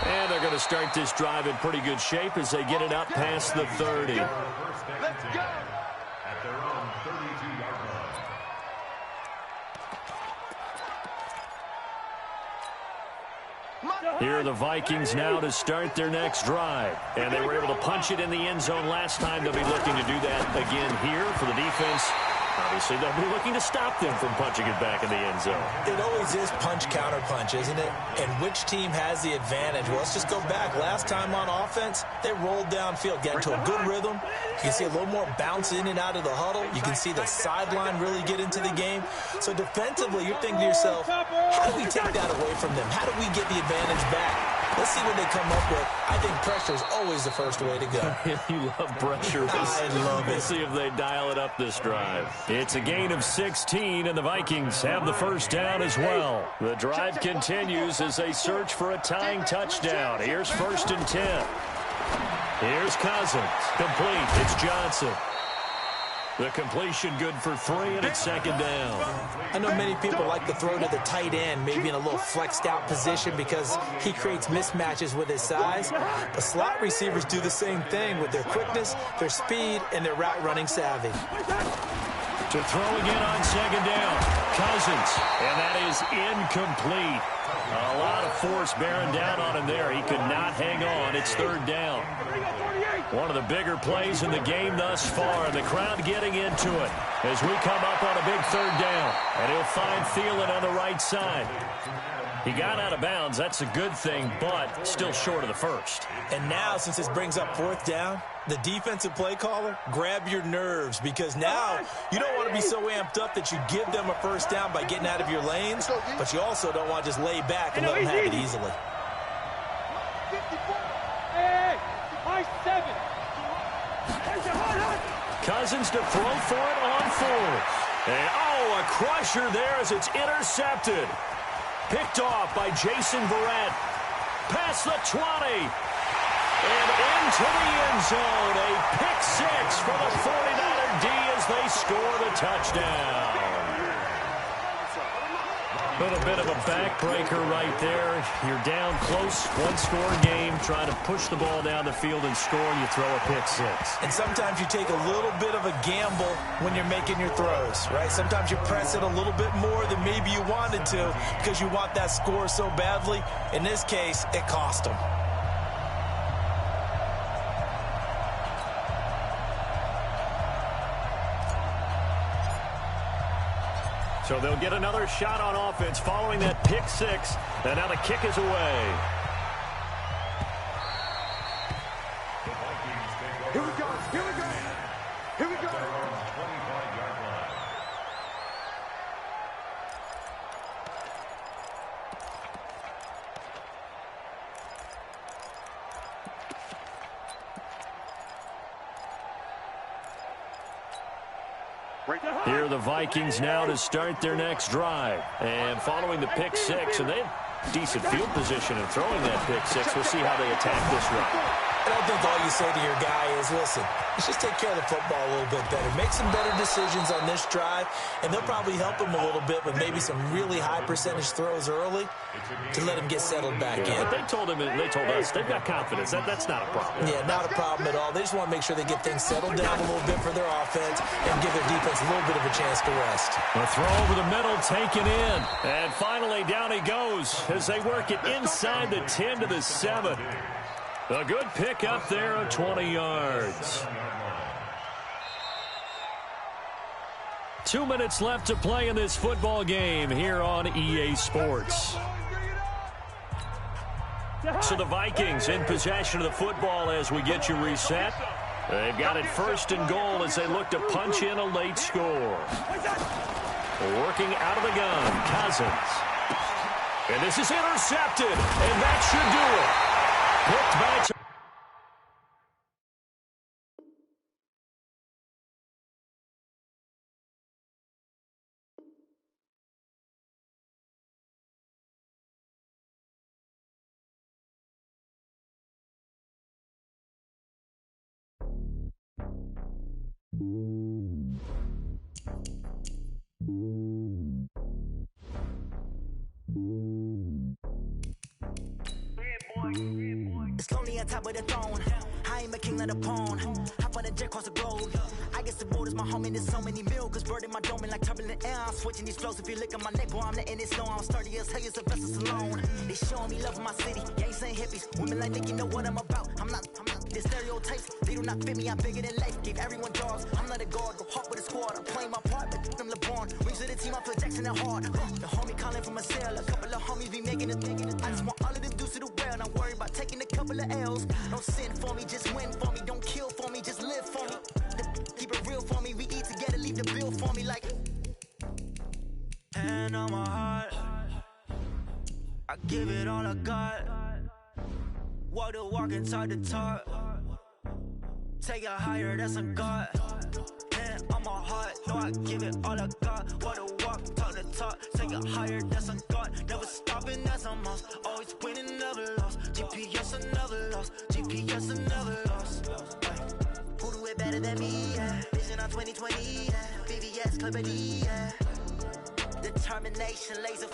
And they're going to start this drive in pretty good shape as they get it up past the 30. Let's go! At their own 32-yard line. Here are the Vikings now to start their next drive. And they were able to punch it in the end zone last time. They'll be looking to do that again here for the defense. Obviously, they'll be looking to stop them from punching it back in the end zone. It always is punch-counter-punch, isn't it? And which team has the advantage? Well, let's just go back. Last time on offense, they rolled downfield, get into a good rhythm. You can see a little more bounce in and out of the huddle. You can see the sideline really get into the game. So defensively, you're thinking to yourself, how do we take that away from them? How do we get the advantage back? Let's see what they come up with. I think pressure is always the first way to go. You love pressure. I love it. Let's see if they dial it up this drive. It's a gain of 16, and the Vikings have the first down as well. The drive continues as they search for a tying touchdown. Here's 1st and 10. Here's Cousins. Complete. It's Johnson. The completion good for 3, and it's 2nd down. I know many people like to throw to the tight end, maybe in a little flexed out position because he creates mismatches with his size. But slot receivers do the same thing with their quickness, their speed, and their route running savvy. To throw again on 2nd down. Cousins, and that is incomplete. A lot of force bearing down on him there. He could not hang on. It's 3rd down. One of the bigger plays in the game thus far, and the crowd getting into it as we come up on a big 3rd down. And he'll find Thielen on the right side. He got out of bounds. That's a good thing, but still short of the first. And now, since this brings up 4th down, the defensive play caller, grab your nerves, because now you don't want to be so amped up that you give them a 1st down by getting out of your lanes, but you also don't want to just lay back and let them have it easily. Cousins to throw for it on 4th. And, a crusher there as it's intercepted. Picked off by Jason Verrett. Past the 20. And into the end zone. A pick 6 for the 49er D as they score the touchdown. A little bit of a backbreaker right there. You're down close, 1-score game, trying to push the ball down the field and score, and you throw a pick 6. And sometimes you take a little bit of a gamble when you're making your throws, right? Sometimes you press it a little bit more than maybe you wanted to because you want that score so badly. In this case, it cost them. So they'll get another shot on offense following that pick 6. And now the kick is away. Here we go. Here we go. Here we go. Here are the Vikings now to start their next drive. And following the pick six, and they have decent field position in throwing that pick six. We'll see how they attack this run. I don't think all you say to your guy is, listen, let's just take care of the football a little bit better. Make some better decisions on this drive, and they'll probably help him a little bit with maybe some really high percentage throws early to let him get settled back in. But they told us, they've got confidence. That's not a problem. Yeah, not a problem at all. They just want to make sure they get things settled down a little bit for their offense and give their defense a little bit of a chance to rest. A throw over the middle, taken in. And finally, down he goes as they work it inside the 10 to the 7. A good pick up there of 20 yards. 2 minutes left to play in this football game here on EA Sports. So the Vikings in possession of the football as we get you reset. They've got it first and goal as they look to punch in a late score. Working out of the gun, Cousins. And this is intercepted, and that should do it. Picked by It's lonely on top of the throne. I am a king of the pawn. Hop on a jet across the globe. I guess the world is my home and there's so many milk. Bird in my dome and like turbulent air. I'm switching these flows. If you look at my neck, boy, I'm letting it slow. I'm sturdy as hell as a vessel alone. They showing me love in my city. Gangs and hippies. Women like Nick, you know what I'm about. I'm not the stereotypes. They do not fit me. I'm bigger than life. Give everyone jobs. I'm not a guard. Go hard with a squad. I'm playing my part, but them LeBron. Rings to the team. I feel Jackson and hard. The homie calling from a cell. A couple of homies be making it. I just want all of them dudes to the well. Not worry about taking a couple of L's. Don't sin for me, just win for me. Don't kill for me, just live for me. Keep it real for me. We eat together, leave the bill for me like. Hand on my heart, I give it all I got. Walk the walk inside the talk. Take it higher, that's a God. Hand on my heart, no, I give it all I got. Walk the walk, talk the talk. Take it higher, that's a God. Never stopping, that's a must. Always winning, never lost. GPS, I never lost. GPS, I never lost. Who do it better than me? Yeah. Vision on 2020. Yeah. BVS, Clipper D. Yeah. Determination, laser.